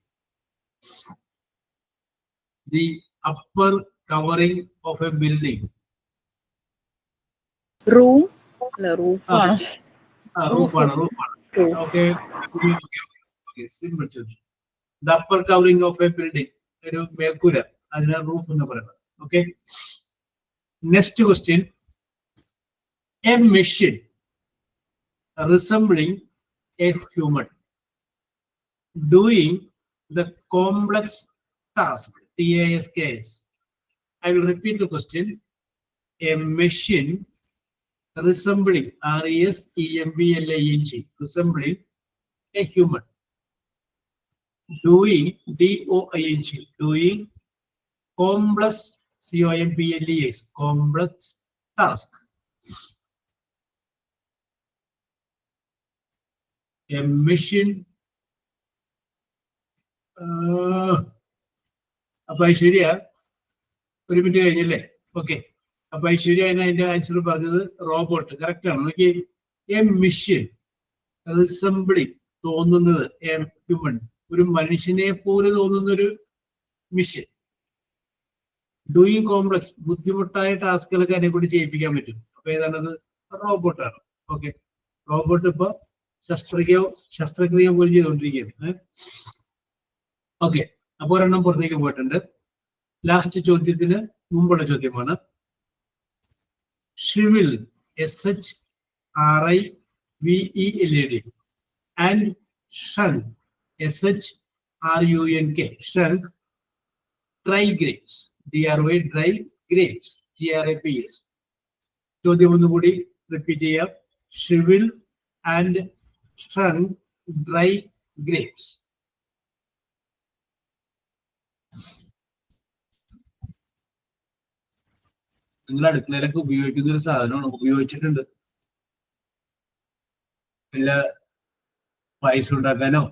The upper covering of a building. Room? Roof ആണോ? Roof. Okay. Simple. The upper covering of a building. ഒരു മേൽക്കൂര, അതിനാ റൂഫ് എന്ന് പറയുന്നത്. Okay, next question. A machine resembling a human doing the complex task, TASKS. I will repeat the question. A machine resembling, RESEMBLING, resembling a human doing, DOING, doing complex, COMPLEX, complex task. A machine. അപ്പൊ ഐശ്വര്യ ഒരു മിനിറ്റ് കഴിഞ്ഞല്ലേ? ഓക്കെ, അപ്പൊ ഐശ്വര്യ അതിന്റെ ആൻസർ പറഞ്ഞത് റോബോട്ട്. കറക്റ്റ് ആണ്. നോക്കി, എ മെഷീൻ റിസംബ്ലിങ്, തോന്നുന്നത്, എ ഹ്യൂമൻ, ഒരു മനുഷ്യനെ പോലെ തോന്നുന്ന ഒരു മെഷീൻ, ഡൂയിങ് കോംപ്ലക്സ്, ബുദ്ധിമുട്ടായ ടാസ്കുകളൊക്കെ അതിനെ കൂടി ചെയ്യിപ്പിക്കാൻ പറ്റും. അപ്പൊ ഏതാണത്? റോബോട്ടാണ്. ഓക്കെ, റോബോട്ട് ഇപ്പൊ ശസ്ത്രക്രിയ പോലും ചെയ്തുകൊണ്ടിരിക്കുകയാണ്. ഓക്കെ, അപ്പൊ ഒരെണ്ണം പുറത്തേക്ക് പോയിട്ടുണ്ട്. ലാസ്റ്റ് ചോദ്യത്തിന് മുമ്പുള്ള ചോദ്യമാണ്. ഷ്രിവിൽ, SHRIVELED and shrunk, SHRUNK, shrunk dry grapes, DRY dry grapes, GRAPS. ചോദ്യം ഒന്നുകൂടി റിപ്പീറ്റ് ചെയ്യാം. ഷ്രിവിൽ ആൻഡ് shrunk dry grapes. നിങ്ങൾ അടുക്കളയിലൊക്കെ ഉപയോഗിക്കുന്ന ഒരു സാധനമാണ്, ഉപയോഗിച്ചിട്ടുണ്ട്. വല്ല പായസം ഉണ്ടാക്കാനോ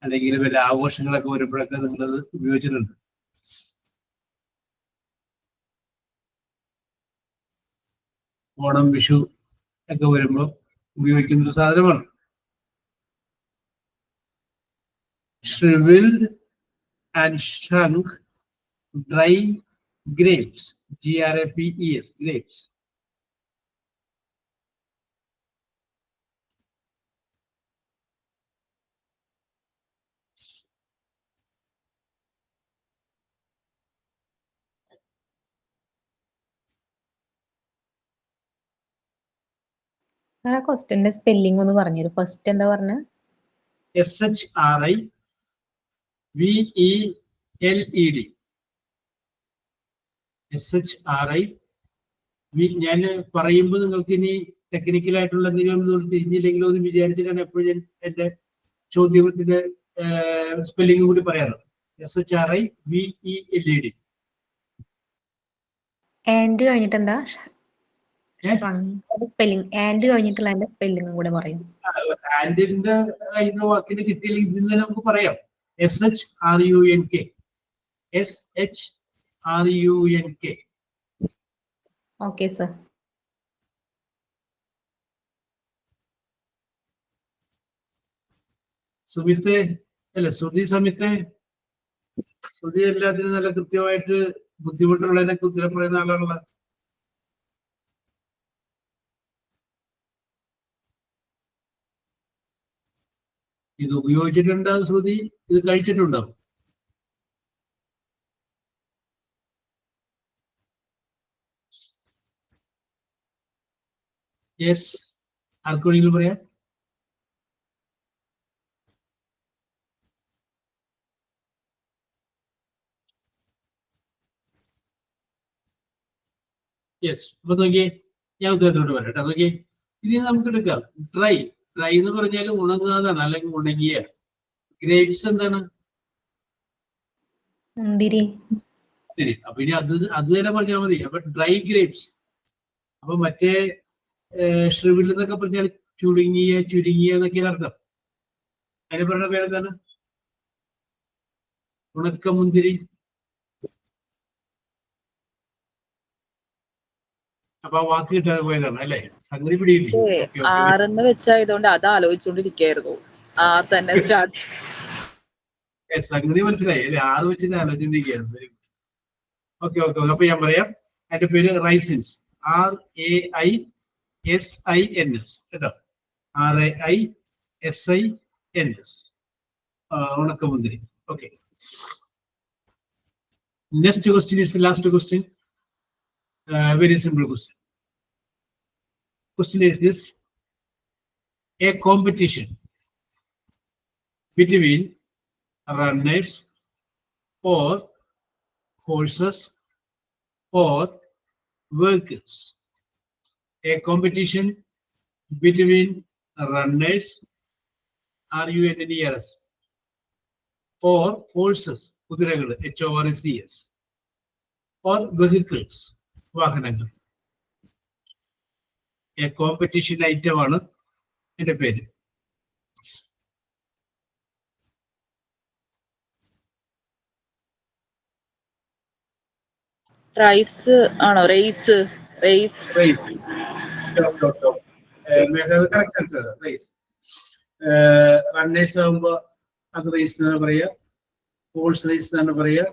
അല്ലെങ്കിൽ വല്ല ആഘോഷങ്ങളൊക്കെ വരുമ്പോഴൊക്കെ നിങ്ങളത് ഉപയോഗിച്ചിട്ടുണ്ട്. ഓണം, വിഷു ഒക്കെ വരുമ്പോൾ ഉപയോഗിക്കുന്ന ഒരു സാധനമാണ്. Shriveled and shrunk dry grapes, GRAPES, grapes. ആ ക്വസ്റ്റ്യന്റെ സ്പെല്ലിംഗ് ഒന്ന് പറഞ്ഞുതരൂ. ഫസ്റ്റ് എന്താ പറഞ്ഞ? SHRIVELED. ഞാൻ പറയുമ്പോൾ നിങ്ങൾക്ക് ഇനി ടെക്നിക്കലായിട്ടുള്ള എന്തെങ്കിലും തിരിഞ്ഞില്ലെങ്കിലോ എന്ന് വിചാരിച്ചിട്ടാണ് എപ്പോഴും ഞാൻ എന്റെ ചോദ്യത്തിന്റെ സ്പെല്ലിംഗ് കൂടി പറയാറ്. SHRIVELED. ആൻഡ് കഴിഞ്ഞിട്ട് എന്താ സ്പെല്ലിംഗ്? ആൻഡ് കഴിഞ്ഞിട്ടുള്ള അതിന്റെ സ്പെല്ലിംഗ് കൂടെ പറയും. ആൻഡിന്റെ കഴിഞ്ഞ വാക്കിന് കിട്ടിയില്ലെങ്കിൽ ഇതിൽ തന്നെ നമുക്ക് പറയാം. SHRUNK. SHRUNK. Okay sir. സുമിത്തെ അല്ല, ശ്രുതി സമിത്തെ, ശ്രുതി എല്ലാത്തിനും നല്ല കൃത്യമായിട്ട് ബുദ്ധിമുട്ടുള്ളതിനൊക്കെ ഉത്തരം പറയുന്ന ആളാണല്ലോ. ഇത് ഉപയോഗിച്ചിട്ടുണ്ടാവും ശ്രുതി, ഇത് കഴിച്ചിട്ടുണ്ടാവും. യെസ്, ആർക്കെങ്കിലും പറയാം? യെസ്. അപ്പൊ നോക്കിയേ, ഞാൻ ഉത്തരത്തോട് പറയാം കേട്ടോ. നോക്കിയേ, ഇതിന് നമുക്ക് എടുക്കാം. ഡ്രൈ എന്ന് പറഞ്ഞാൽ ഉണങ്ങാതാണ്, അല്ലെങ്കിൽ ഉണങ്ങിയ. ഗ്രേപ്സ് എന്താണ്? മുന്തിരി. അപ്പൊ ഇനി അത് തന്നെ പറഞ്ഞാൽ മതി. അപ്പൊ ഡ്രൈ ഗ്രേപ്സ്. അപ്പൊ മറ്റേ ഷ്രിവിൽ എന്നൊക്കെ പറഞ്ഞാൽ ചുരുങ്ങിയ എന്നൊക്കെയാണ് അർത്ഥം. അതിന് പറയുന്ന പേരെന്താണ്? ഉണക്ക മുന്തിരി. അപ്പൊ ആ വാക്ക് കിട്ടാതെ പോയതാണ് അല്ലെ? സംഗതി പിടിയില്ലേ? ആറെന്ന് വെച്ചായതുകൊണ്ട് അത് ആലോചിച്ചോണ്ടിരിക്കായിരുന്നു. തന്നെ സ്റ്റാർട്ട്. സംഗതി മനസ്സിലായി അല്ലെ? 6 വെച്ചിട്ട് ആലോചിച്ചോണ്ടിരിക്കുകയായിരുന്നു. ഓക്കെ. അപ്പൊ ഞാൻ പറയാം. അതിന്റെ പേര് റൈസിൻസ്. RAISINS കേട്ടോ. RAISINS, ഉണക്കമുന്തിരി. Okay. Next question is the last question. Very simple question. Question is this: a competition between runners or horses or vehicles. A competition between runners, RUNNERS, or horses, കുതിരകൾ, HORSES, or vehicles, വാഹനങ്ങൾ. A competition item ആണ് എന്റെ പേര്. റൈസ് ആണോ? Race. Race. Correct answer. Race. Runners ആകുമ്പോ അത് റേസ് എന്നാണ് പറയാ, ഹോഴ്സ് റേസ് എന്നാണ് പറയാ,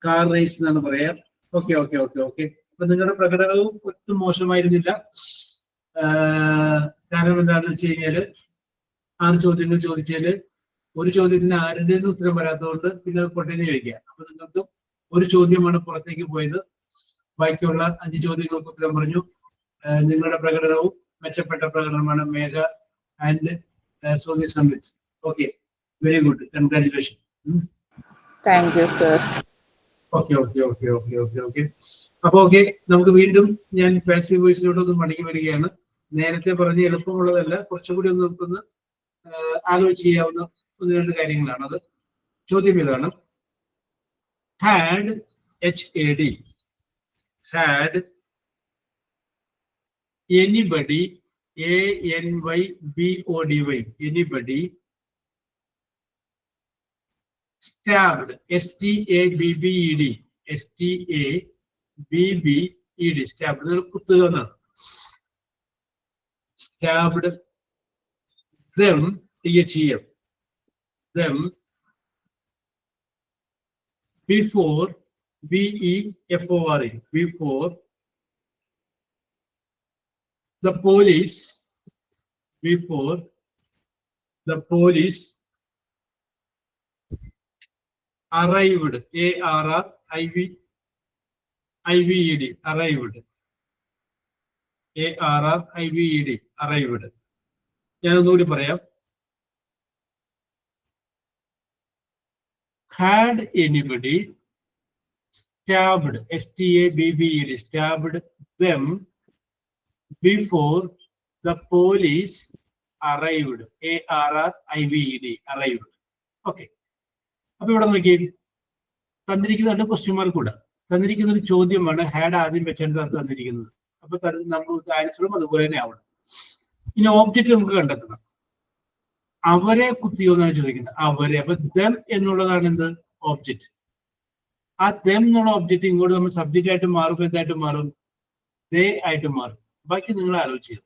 കാർ റേസ് എന്നാണ് പറയാ. Okay okay okay okay. അപ്പൊ നിങ്ങളുടെ പ്രകടനവും ഒട്ടും മോശമായിരുന്നില്ല. കാരണം എന്താണെന്ന് വെച്ച് കഴിഞ്ഞാല് 6 ചോദ്യങ്ങൾ ചോദിച്ചാല് ഒരു ചോദ്യത്തിന് ആരുടെ ഉത്തരം വരാത്തതുകൊണ്ട് പിന്നെ അത് പൊട്ടേന്ന് ചോദിക്കുക. അപ്പൊ നിങ്ങൾക്ക് ഒരു ചോദ്യമാണ് പുറത്തേക്ക് പോയത്. ബാക്കിയുള്ള 5 ചോദ്യങ്ങൾക്ക് ഉത്തരം പറഞ്ഞു. നിങ്ങളുടെ പ്രകടനവും മെച്ചപ്പെട്ട പ്രകടനമാണ് മേഘ ആൻഡ് സോണി സംബന്ധിച്ച്. Okay, very good, congratulation. Thank you sir. Okay okay okay okay okay okay. അപ്പൊ ഓക്കെ, നമുക്ക് വീണ്ടും ഞാൻ പാസീവ് വോയിസിലോട്ട് ഒന്ന് മടങ്ങി വരികയാണ്. നേരത്തെ പറഞ്ഞ എളുപ്പമുള്ളതല്ല, കുറച്ചുകൂടി ഒന്ന് നമുക്കൊന്ന് ആലോചിച്ച് ചെയ്യാവുന്ന 1-2 കാര്യങ്ങളാണ് അത്. ചോദ്യം ഇതാണ്: had HAD had anybody ANYBODY anybody stabbed STABBED stabbed കുത്തുക എന്നാണ്. stabbed them THEM them before BEFORE before the police arrived ARRIVED arrived arrived. ഞാൻ ഒന്നുകൂടി പറയാം: had anybody stabbed STABBED stabbed them before the police arrived ARRIVED arrived. Okay, അപ്പൊ ഇവിടെ നോക്കി തന്നിരിക്കുന്ന ക്വസ്റ്റ്യൻ മാർക്ക് കൂടെ തന്നിരിക്കുന്ന ഒരു ചോദ്യമാണ് ഹാഡ് ആദ്യം വെച്ചാണ് തന്നിരിക്കുന്നത്. അപ്പൊ നമുക്ക് ആൻസറും അതുപോലെ തന്നെ ആവണം. ഇനി ഓബ്ജക്റ്റ് നമുക്ക് കണ്ടെത്തണം. അവരെ കുത്തിയോ എന്നാണ് ചോദിക്കുന്നത്. അവരെ, അപ്പൊ ദം എന്നുള്ളതാണ് എന്ത്? ഓബ്ജക്റ്റ്. ആ ദം എന്നുള്ള ഓബ്ജക്റ്റ് ഇങ്ങോട്ട് നമ്മൾ സബ്ജക്റ്റ് ആയിട്ട് മാറും. എന്തായിട്ട് മാറും? ദേ ആയിട്ട് മാറും. ബാക്കി നിങ്ങൾ ആലോചിച്ചത്.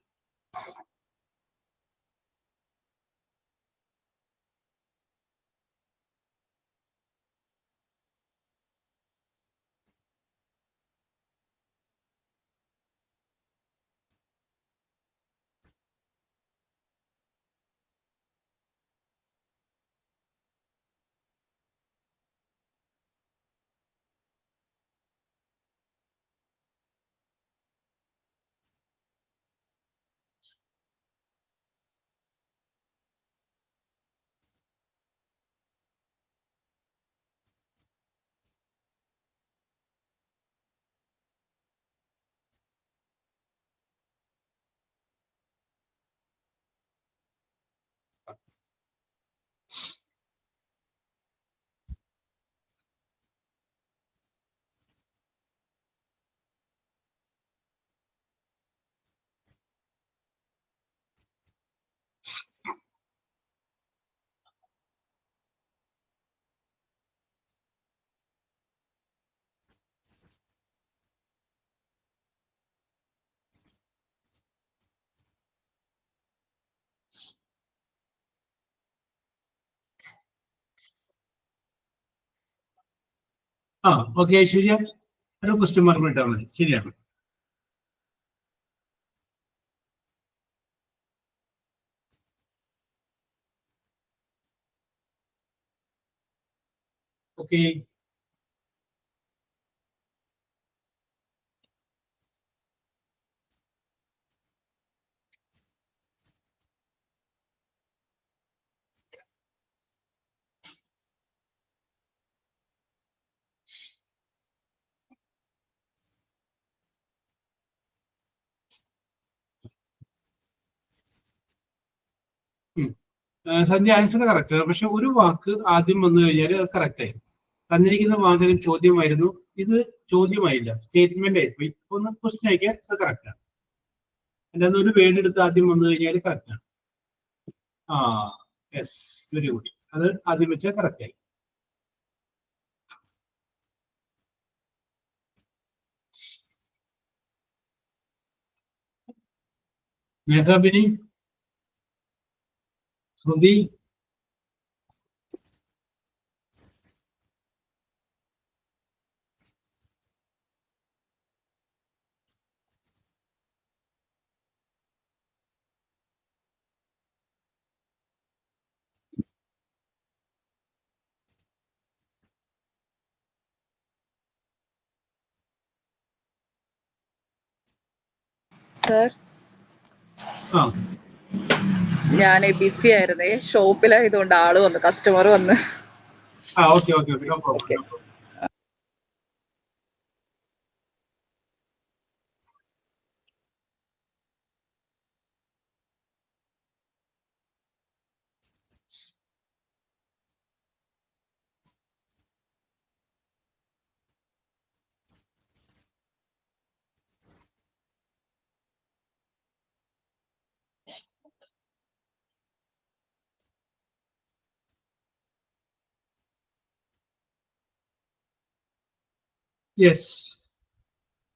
ഓക്കെ, ഐശ്വര്യ ഒരു ക്വസ്റ്റ്യൻ മാർക്ക് ഇട്ടാൽ മതി. ശരിയാണ്. ഓക്കെ, സന്ധ്യ ആൻസർ കറക്റ്റ് ആണ്. പക്ഷെ ഒരു വാക്ക് ആദ്യം വന്നു കഴിഞ്ഞാൽ അത് കറക്റ്റ് ആയി. തന്നിരിക്കുന്ന വാചകം ചോദ്യമായിരുന്നു, ഇത് ചോദ്യമായില്ല, സ്റ്റേറ്റ്മെന്റ് ആയിപ്പോയി. ഒന്ന് ക്വസ്റ്റ്യൻ അയക്കാൻ അത് കറക്റ്റ് ആണ്. അല്ലാതെ ഒരു വേർഡ് എടുത്ത് ആദ്യം വന്നു കഴിഞ്ഞാൽ കറക്റ്റ് ആണ്. ആ യെസ്, വെരി ഗുഡ്. അത് ആദ്യം വെച്ചാൽ കറക്റ്റ് ആയി. മേധാബിനി, ശ്രുതി, സർ ആ ഞാൻ ബിസി ആയിരുന്നേ, ഷോപ്പിലായതുകൊണ്ട് ആള് വന്നു, കസ്റ്റമർ വന്ന്. Okay okay okay, no problem. Yes,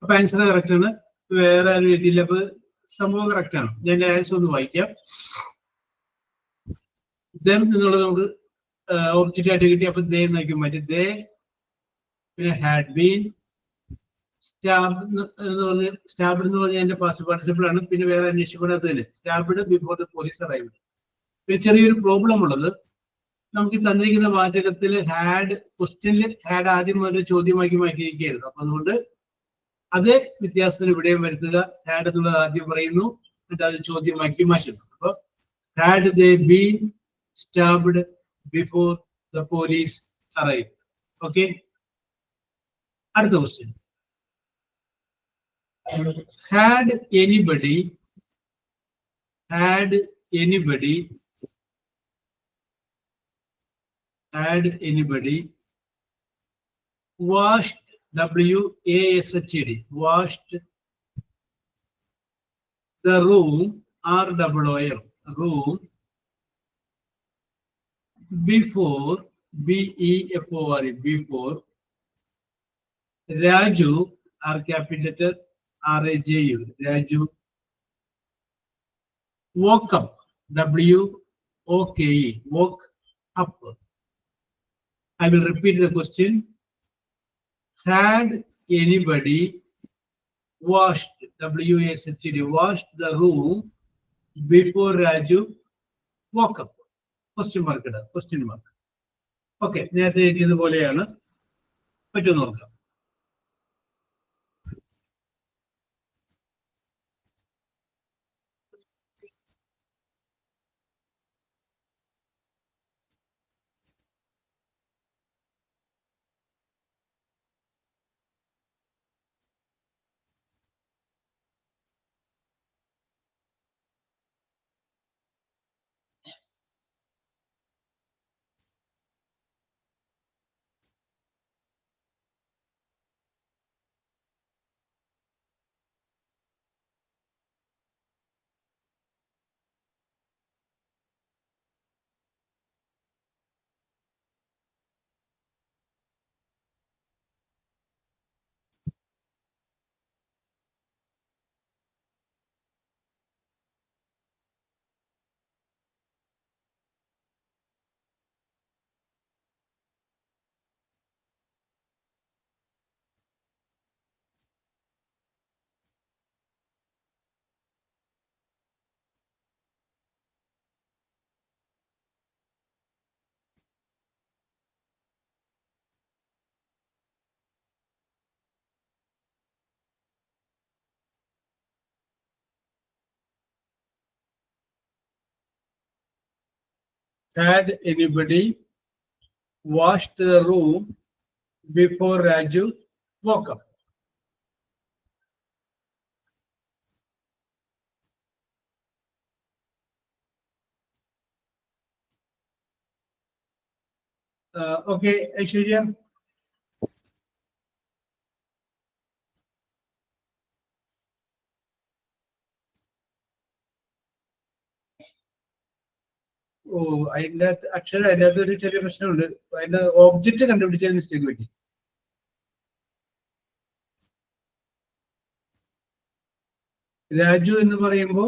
അപ്പൊ ആൻസർ കറക്റ്റ് ആണ്. വേറെ ആരും എഴുതിയില്ല. അപ്പൊ സംഭവം കറക്റ്റ് ആണ്. ഞാൻ ആൻസർ ഒന്ന് വായിക്കാം. ദം എന്നുള്ളത് നമുക്ക് ഒബ്ജക്റ്റ് ആയിട്ട് കിട്ടി. അപ്പൊ ദേ നോക്കി മാറ്റി. ദേ പിന്നെ ഹാഡ് ബീൻ സ്റ്റാബ്ഡ് എന്ന് പറഞ്ഞാൽ എന്റെ പാസ്റ്റ് പാർട്ടിസിപ്പിൾ ആണ്. പിന്നെ വേറെ അന്വേഷിക്കപ്പെടാത്തതില് stabbed before the police arrived. പിന്നെ ചെറിയൊരു പ്രോബ്ലം ഉള്ളത്, നമുക്ക് തന്നിരിക്കുന്ന വാചകത്തിൽ ഹാഡ്, ക്വസ്റ്റ്യനിൽ ഹാഡ് ആദ്യം ഒരു ചോദ്യമാക്കി മാറ്റിയിരിക്കുകയായിരുന്നു. അപ്പൊ അതുകൊണ്ട് അതേ വ്യത്യാസത്തിന് ഇവിടെയും വരുത്തുക. ഹാഡ് എന്നുള്ളത് ആദ്യം പറയുന്നു, എന്നിട്ട് അത് ചോദ്യമാക്കി മാറ്റുന്നു. അപ്പൊ had they been stabbed before the police arrived. Okay, അടുത്ത question. Had anybody washed, WASHED, washed the room, ROOM, room before, BEFORE, before Raju, R capital letter, RAJU, Raju woke up, WOKE, woke up. I will repeat the question. Had anybody washed, WASHED, washed the room before Raju woke up? Question mark. Question mark. Okay, നേരത്തെ എഴുതിയതുപോലെയാണ്. പറ്റുമെന്ന് നോക്കാം. Had anybody washed the room before Raju woke up? Okay Aishwarya. ഓ, അതിന്റെ അക്ഷരം അതിനകത്ത് ഒരു ചെറിയ പ്രശ്നമുണ്ട്. അതിന്റെ ഓബ്ജക്റ്റ് കണ്ടുപിടിച്ച മിസ്റ്റേക്ക് പറ്റി. രാജു എന്ന് പറയുമ്പോ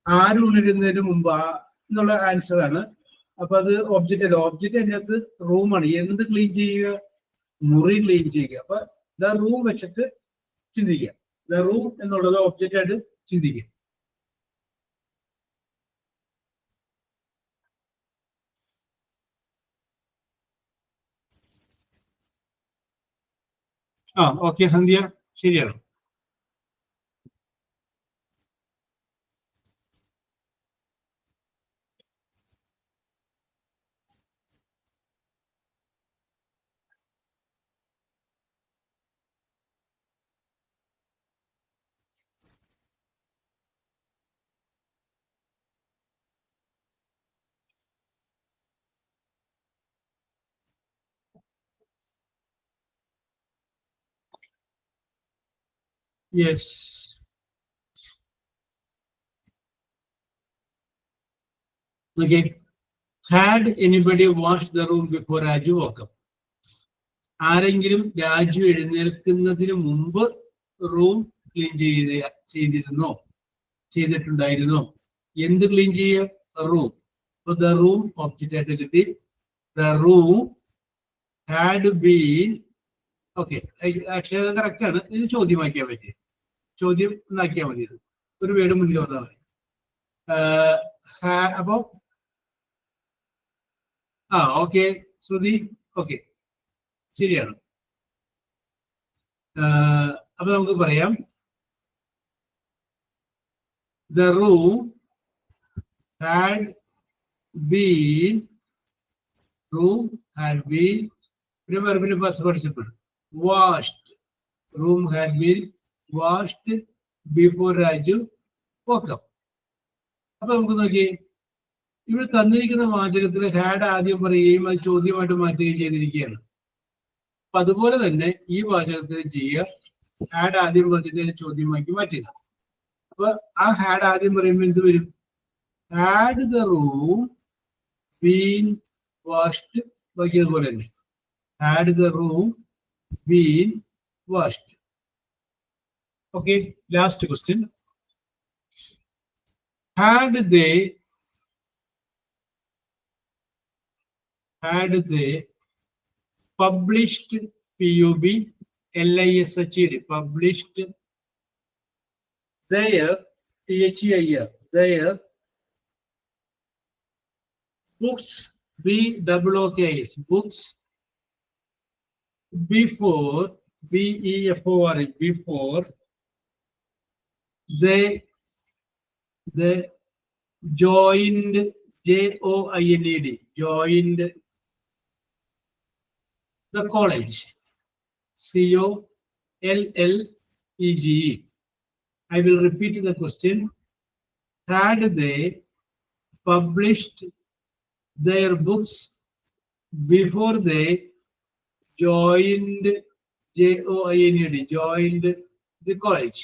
ആര് ഉണരുന്നതിന് മുമ്പ് എന്നുള്ള ആൻസർ ആണ്. അപ്പൊ അത് ഒബ്ജക്റ്റ് അല്ല. ഒബ്ജക്റ്റ് അതിനകത്ത് റൂമാണ്. എന്ത് ക്ലീൻ ചെയ്യുക? മുറി ക്ലീൻ ചെയ്യുക. അപ്പൊ ദ റൂം വെച്ചിട്ട് ചിന്തിക്കുക. ദ റൂം എന്നുള്ളത് ഒബ്ജക്റ്റ് ആയിട്ട് ചിന്തിക്കുക. ഓക്കെ സന്ധ്യ, ശരിയാണ്. Yes. Okay. Had anybody wash the room before Raju woke up? ആരെങ്കിലും രാജു എഴുന്നേൽക്കുന്നതിന് മുമ്പ് റൂം ക്ലീൻ ചെയ്തിട്ടുണ്ടായിരുന്നോ? എന്ത് ക്ലീൻ ചെയ്യുക? റൂം. അപ്പൊ ദ റൂം ഒബ്ജക്റ്റ് ആയിട്ട് കിട്ടി. The room had been. Okay, Akshaya correct ആണ്. ഇത് ചോദ്യമാക്കിയാൽ പറ്റി. ചോദ്യം എന്നാക്കിയാൽ മതി. ഇത് ഒരു വേർഡ് മുന്നിൽ വന്നാൽ മതി. അപ്പോ ഓക്കെ ശ്രുതി, ഓക്കെ ശരിയാണ്. അപ്പൊ നമുക്ക് പറയാം the room had been. Room had been പിന്നെ വെർബിന്റെ first participle washed. Room had been washed before Raju woke up. അപ്പൊ നമുക്ക് നോക്കിയേ, ഇവിടെ തന്നിരിക്കുന്ന വാചകത്തിൽ ഹാഡ് ആദ്യം പറയുകയും അത് ചോദ്യമായിട്ട് മാറ്റുകയും ചെയ്തിരിക്കുകയാണ്. അപ്പൊ അതുപോലെ തന്നെ ഈ വാചകത്തിൽ ചെയ്യുക. ഹാഡ് ആദ്യം പറഞ്ഞിട്ട് ചോദ്യമാക്കി മാറ്റുക. അപ്പൊ ആ ഹാഡ് ആദ്യം പറയുമ്പോൾ എന്ത് വരും? Had the room been washed. ബാക്കിയതുപോലെ തന്നെ had the room been washed. Okay, last question. Had they published PUBLISHED published their THEIR their books BOOKS books before BEFOR before they joined JOINED joined the college COLLEGE. I will repeat the question. Had they published their books before they joined JOINED joined the college?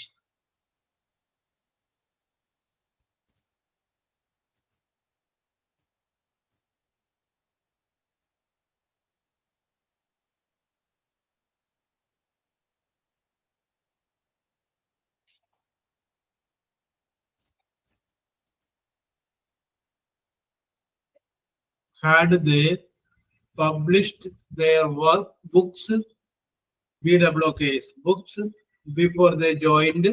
Had they published their books BOOKS books before they joined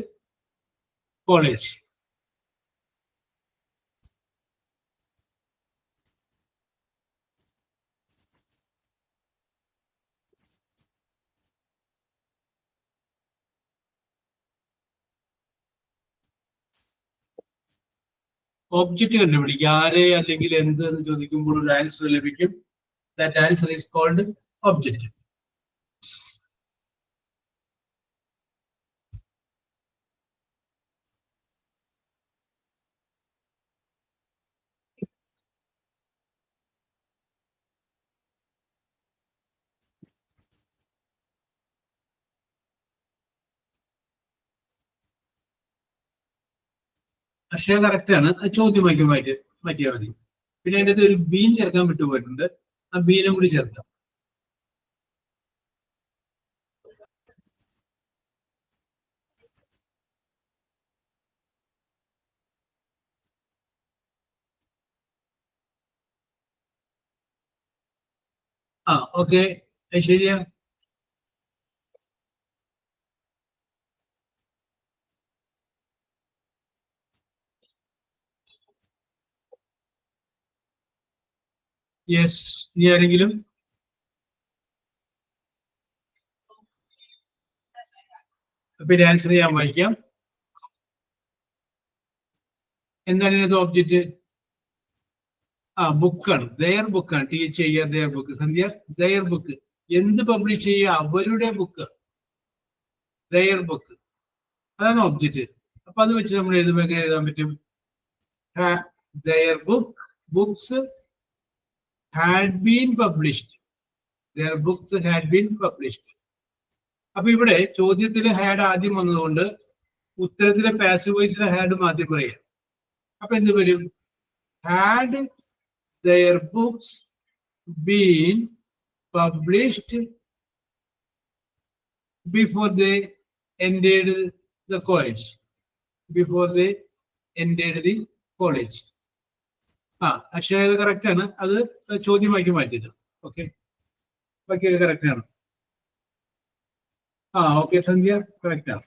college? Object കണ്ടുപിടിക്കുക. ആരെ അല്ലെങ്കിൽ എന്ത് എന്ന് ചോദിക്കുമ്പോൾ ഒരു ആൻസർ ലഭിക്കും. That answer is called object. Akshaya correct ആണ്. അത് ചോദ്യമാക്കി മാറ്റിയാൽ മതി. പിന്നെ അതിൻ്റെ അകത്ത് ഒരു ബീൻ ചേർക്കാൻ വിട്ടുപോയിട്ടുണ്ട്. ആ ബീനും കൂടി ചേർക്കാം. ഓക്കെ, ശരിയാ. യെസ്, ഇനി ആരെങ്കിലും? പിന്നെ ആൻസർ ചെയ്യാൻ വായിക്കാം. എന്താണ് ഇതിനകത്ത് ഓബ്ജക്റ്റ്? ബുക്കാണ്. ദയർ ബുക്കാണ്. Their book. Sandhya, their book. എന്ത് പബ്ലിഷ് ചെയ്യുക? അവരുടെ ബുക്ക്. ദയർ ബുക്ക്, അതാണ് ഓബ്ജക്റ്റ്. അപ്പൊ അത് വെച്ച് നമ്മൾ എഴുതുമ്പോൾ എങ്ങനെ എഴുതാൻ പറ്റും? Their books had been published. Their books had been published. അപ്പൊ ഇവിടെ ചോദ്യത്തില് ഹാഡ് ആദ്യം വന്നതുകൊണ്ട് ഉത്തരത്തിലെ പാസീവ് വോയിസിലെ ഹാഡ് ആദ്യം പറയാം. അപ്പൊ എന്ത് വരും? Had their books been published before they ended the college. Before they ended the college. Akshaya correct ആണ്. അത് ചോദ്യമാക്കി മാറ്റിയത്. ഓക്കെ, ബാക്കി കറക്റ്റ് ആണ്. ഓക്കെ, സന്ധ്യ കറക്റ്റ് ആണ്.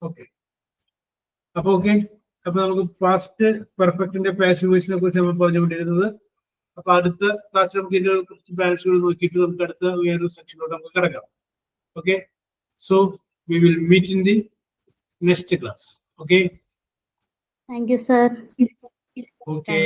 ഓക്കെ, അപ്പൊ നമുക്ക് പാസ്റ്റ് പെർഫെക്റ്റിന്റെ പാസീവ് വോയിസിനെ കുറിച്ച് നമ്മൾ പറഞ്ഞുകൊണ്ടിരുന്നത്. അപ്പൊ അടുത്ത ക്ലാസ്സിൽ നമുക്ക് ഇതിന്റെ കുറച്ച് ബാലൻസുകൾ നോക്കിയിട്ട് നമുക്ക് അടുത്ത വേറൊരു സെക്ഷനിലോട്ട് നമുക്ക് കിടക്കാം. Okay, so we will meet in the next class. Okay, thank you sir. Okay.